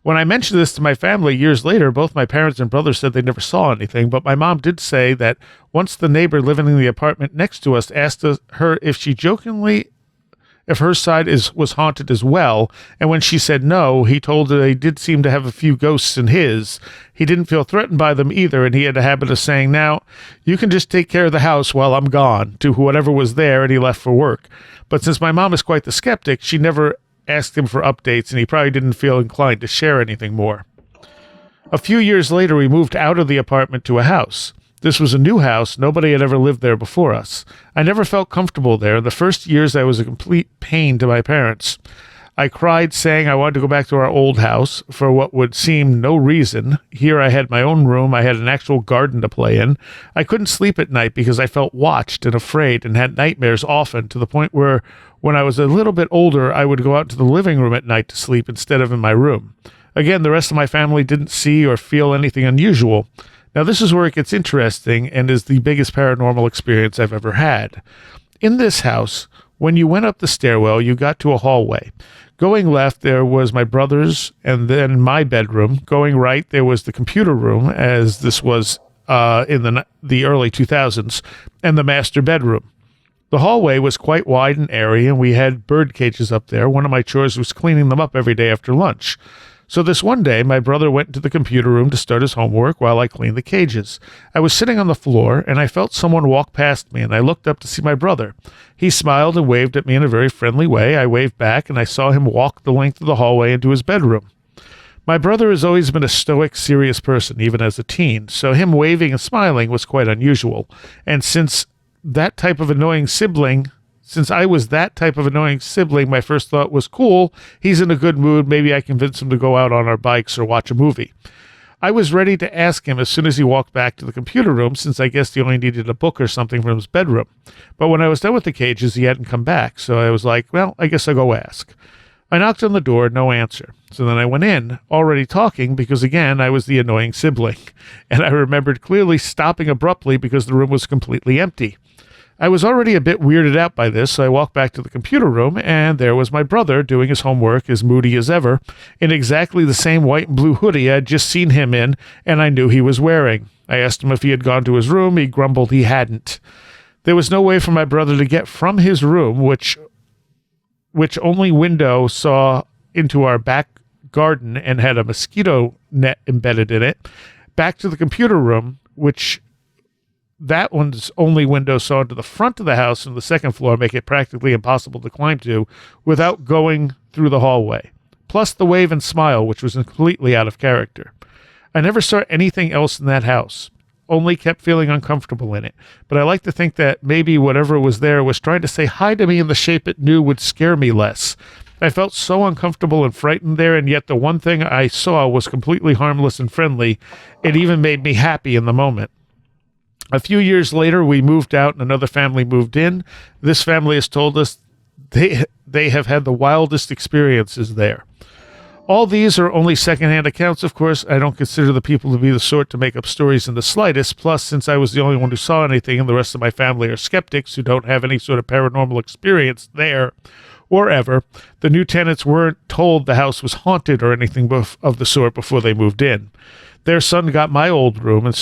When I mentioned this to my family years later, both my parents and brother said they never saw anything, but my mom did say that once the neighbor living in the apartment next to us asked her if her side was haunted as well, and when she said no, he told her they did seem to have a few ghosts in his. He didn't feel threatened by them either, and he had a habit of saying, "Now, you can just take care of the house while I'm gone," to whoever was there, and he left for work. But since my mom is quite the skeptic, she never asked him for updates, and he probably didn't feel inclined to share anything more. A few years later, we moved out of the apartment to a house. This was a new house. Nobody had ever lived there before us. I never felt comfortable there. In the first years, I was a complete pain to my parents. I cried, saying I wanted to go back to our old house for what would seem no reason. Here I had my own room. I had an actual garden to play in. I couldn't sleep at night because I felt watched and afraid and had nightmares often, to the point where when I was a little bit older, I would go out to the living room at night to sleep instead of in my room. Again, the rest of my family didn't see or feel anything unusual. Now, this is where it gets interesting and is the biggest paranormal experience I've ever had. In this house, when you went up the stairwell, you got to a hallway. Going left, there was my brother's and then my bedroom. Going right, there was the computer room, as this was in the early 2000s, and the master bedroom. The hallway was quite wide and airy, and we had bird cages up there. One of my chores was cleaning them up every day after lunch. So this one day, my brother went into the computer room to start his homework while I cleaned the cages. I was sitting on the floor, and I felt someone walk past me, and I looked up to see my brother. He smiled and waved at me in a very friendly way. I waved back, and I saw him walk the length of the hallway into his bedroom. My brother has always been a stoic, serious person, even as a teen, so him waving and smiling was quite unusual. And since I was that type of annoying sibling, my first thought was, cool, he's in a good mood, maybe I convince him to go out on our bikes or watch a movie. I was ready to ask him as soon as he walked back to the computer room, since I guessed he only needed a book or something from his bedroom. But when I was done with the cages, he hadn't come back, so I was like, well, I guess I'll go ask. I knocked on the door, no answer. So then I went in, already talking, because again, I was the annoying sibling. And I remembered clearly stopping abruptly because the room was completely empty. I was already a bit weirded out by this, so I walked back to the computer room, and there was my brother doing his homework, as moody as ever, in exactly the same white and blue hoodie I'd just seen him in, and I knew he was wearing. I asked him if he had gone to his room. He grumbled he hadn't. There was no way for my brother to get from his room, which only window saw into our back garden and had a mosquito net embedded in it, back to the computer room, which that one's only window saw into the front of the house and the second floor, make it practically impossible to climb to without going through the hallway. Plus the wave and smile, which was completely out of character. I never saw anything else in that house, only kept feeling uncomfortable in it. But I like to think that maybe whatever was there was trying to say hi to me in the shape it knew would scare me less. I felt so uncomfortable and frightened there, and yet the one thing I saw was completely harmless and friendly. It even made me happy in the moment. A few years later, we moved out and another family moved in. This family has told us they have had the wildest experiences there. All these are only secondhand accounts, of course. I don't consider the people to be the sort to make up stories in the slightest. Plus, since I was the only one who saw anything and the rest of my family are skeptics who don't have any sort of paranormal experience there or ever, the new tenants weren't told the house was haunted or anything of the sort before they moved in. Their son got my old room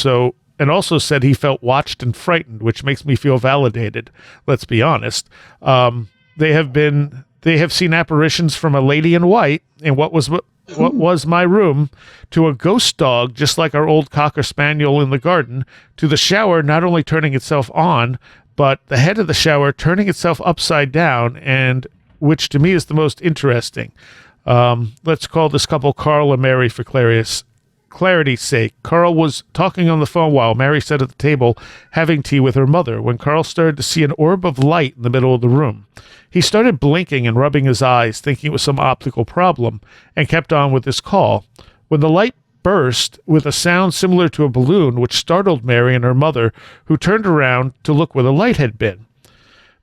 and also said he felt watched and frightened, which makes me feel validated. Let's be honest. They have seen apparitions from a lady in white in what was my room, to a ghost dog just like our old Cocker Spaniel in the garden, to the shower not only turning itself on, but the head of the shower turning itself upside down, and which to me is the most interesting. Let's call this couple Carl and Mary for clarity's sake. Carl was talking on the phone while Mary sat at the table having tea with her mother, when Carl started to see an orb of light in the middle of the room. He started blinking and rubbing his eyes, thinking it was some optical problem, and kept on with his call. When the light burst with a sound similar to a balloon, which startled Mary and her mother, who turned around to look where the light had been.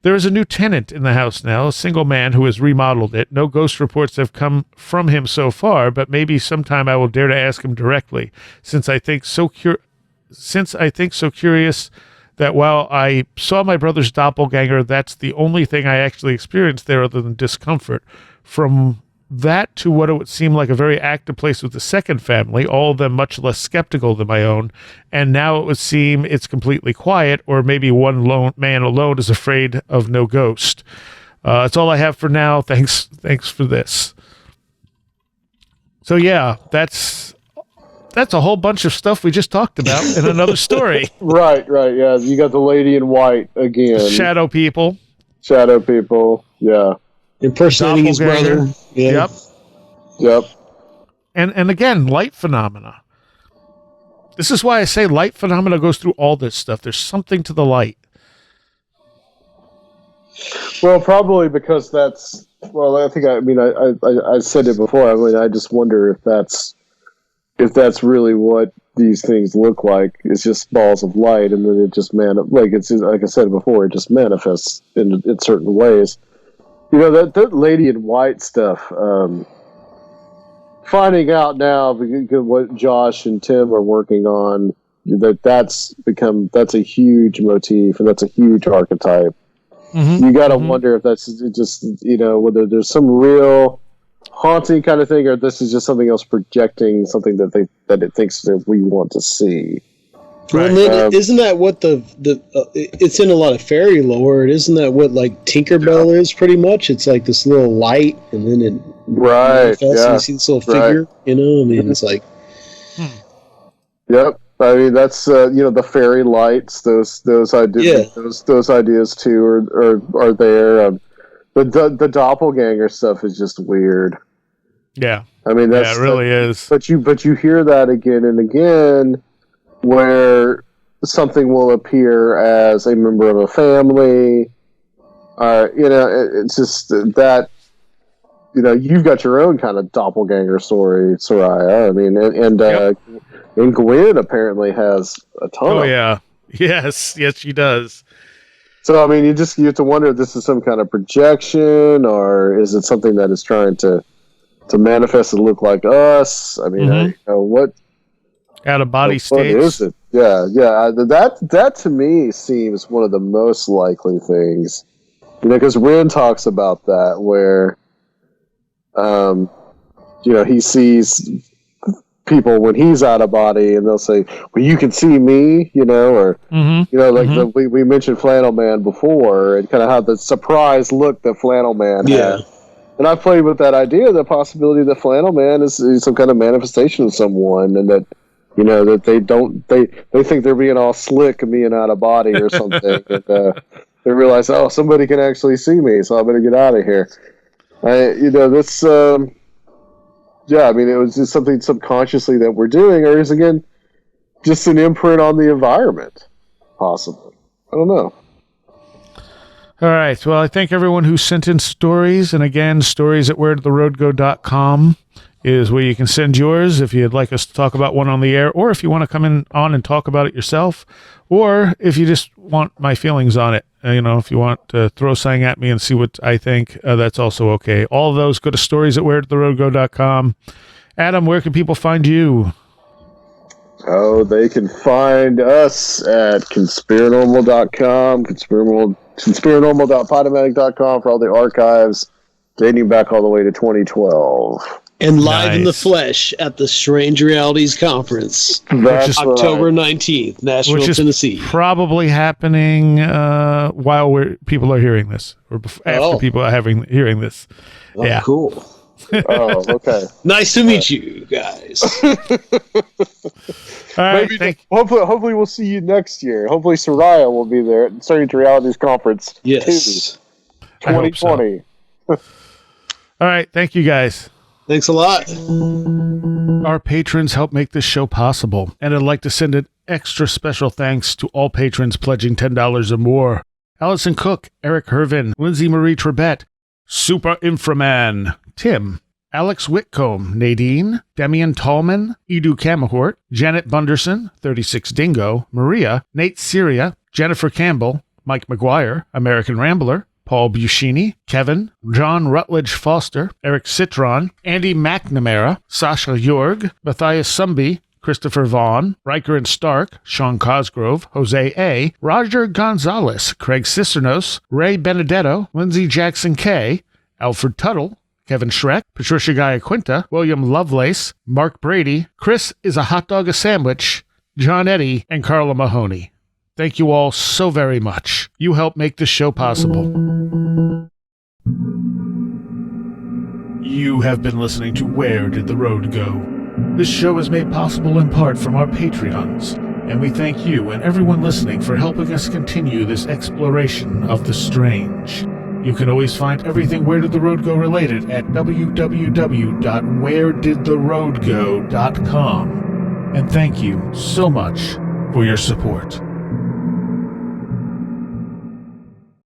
There is a new tenant in the house now, a single man who has remodeled it. No ghost reports have come from him so far, but maybe sometime I will dare to ask him directly, since I think so curious that while I saw my brother's doppelganger, that's the only thing I actually experienced there other than discomfort. From that to what it would seem like a very active place with the second family, all of them much less skeptical than my own, and now it would seem it's completely quiet, or maybe one man alone is afraid of no ghost. That's all I have for now. Thanks for this. So yeah, that's a whole bunch of stuff we just talked about in another story. Right, yeah. You got the lady in white again. Shadow people, yeah. Impersonating his brother. Yeah. Yep. And again, light phenomena. This is why I say light phenomena goes through all this stuff. There's something to the light. Well, probably because I said it before. I mean, I just wonder if that's really what these things look like. It's just balls of light, and then it just like I said before, it just manifests in certain ways. You know, that lady in white stuff, finding out now because what Josh and Tim are working on, that's a huge motif, and that's a huge archetype. Mm-hmm. You got to wonder if that's just, whether there's some real haunting kind of thing, or this is just something else projecting something that it thinks that we want to see. Right. Well, isn't that what it's in a lot of fairy lore? Isn't that what like Tinkerbell is pretty much? It's like this little light, and then it manifests, and you see this little figure. I mean, it's like. Yep. I mean, that's the fairy lights. Those ideas. Yeah. Those ideas too are there. The doppelganger stuff is just weird. Yeah. I mean, it really is. But you hear that again and again, where something will appear as a member of a family, it's just that, you've got your own kind of doppelganger story, Seriah. I mean, and Gwen apparently has a ton. Oh yeah, yes, she does. So I mean, you have to wonder if this is some kind of projection, or is it something that is trying to manifest and look like us? I mean, what out of body states? What is it? Yeah. That to me seems one of the most likely things, because Ren talks about that where, he sees people when he's out of body, and they'll say, "Well, you can see me," or we mentioned Flannel Man before, and kind of how the surprised look that Flannel Man had. And I've played with that idea, the possibility that Flannel Man is some kind of manifestation of someone, and that that they think they're being all slick and being out of body or something, and they realize, oh, somebody can actually see me, so I better get out of here. This. I mean, it was just something subconsciously that we're doing, or is again just an imprint on the environment, possibly. I don't know. All right. Well, I thank everyone who sent in stories, and again, stories at wheredidtheroadgo.com is where you can send yours if you'd like us to talk about one on the air, or if you want to come in on and talk about it yourself, or if you just want my feelings on it. If you want to throw something at me and see what I think, that's also okay. All of those, go to stories at wheredidtheroadgo.com. Adam, where can people find you? Oh, they can find us at conspirinormal.com, conspirinormal.podomatic.com for all the archives dating back all the way to 2012. And live in the flesh at the Strange Realities Conference, October 19th, Nashville, Tennessee. Probably happening while people are hearing this, or after people are hearing this. Oh, yeah, cool. Oh, okay. Nice to meet you guys. All right, hopefully we'll see you next year. Hopefully Seriah will be there at Strange Realities Conference. Yes, 2020. So. All right, thank you guys. Thanks a lot. Our patrons help make this show possible, and I'd like to send an extra special thanks to all patrons pledging $10 or more. Allison Cook, Eric Hervin, Lindsay Marie Trebet, Super Inframan, Tim, Alex Whitcomb, Nadine, Demian Tallman, Edu Camahort, Janet Bunderson, 36 Dingo, Maria, Nate Seriah, Jennifer Campbell, Mike McGuire, American Rambler, Paul Buscini, Kevin, John Rutledge Foster, Eric Citron, Andy McNamara, Sasha Jorg, Matthias Sumby, Christopher Vaughn, Riker and Stark, Sean Cosgrove, Jose A., Roger Gonzalez, Craig Cisternos, Ray Benedetto, Lindsey Jackson K., Alfred Tuttle, Kevin Schreck, Patricia Gaia-Quinta, William Lovelace, Mark Brady, Chris is a hot dog a sandwich, John Eddy, and Carla Mahoney. Thank you all so very much. You help make this show possible. You have been listening to Where Did the Road Go? This show is made possible in part from our Patreons, and we thank you and everyone listening for helping us continue this exploration of the strange. You can always find everything Where Did the Road Go related at www.wheredidtheroadgo.com. And thank you so much for your support.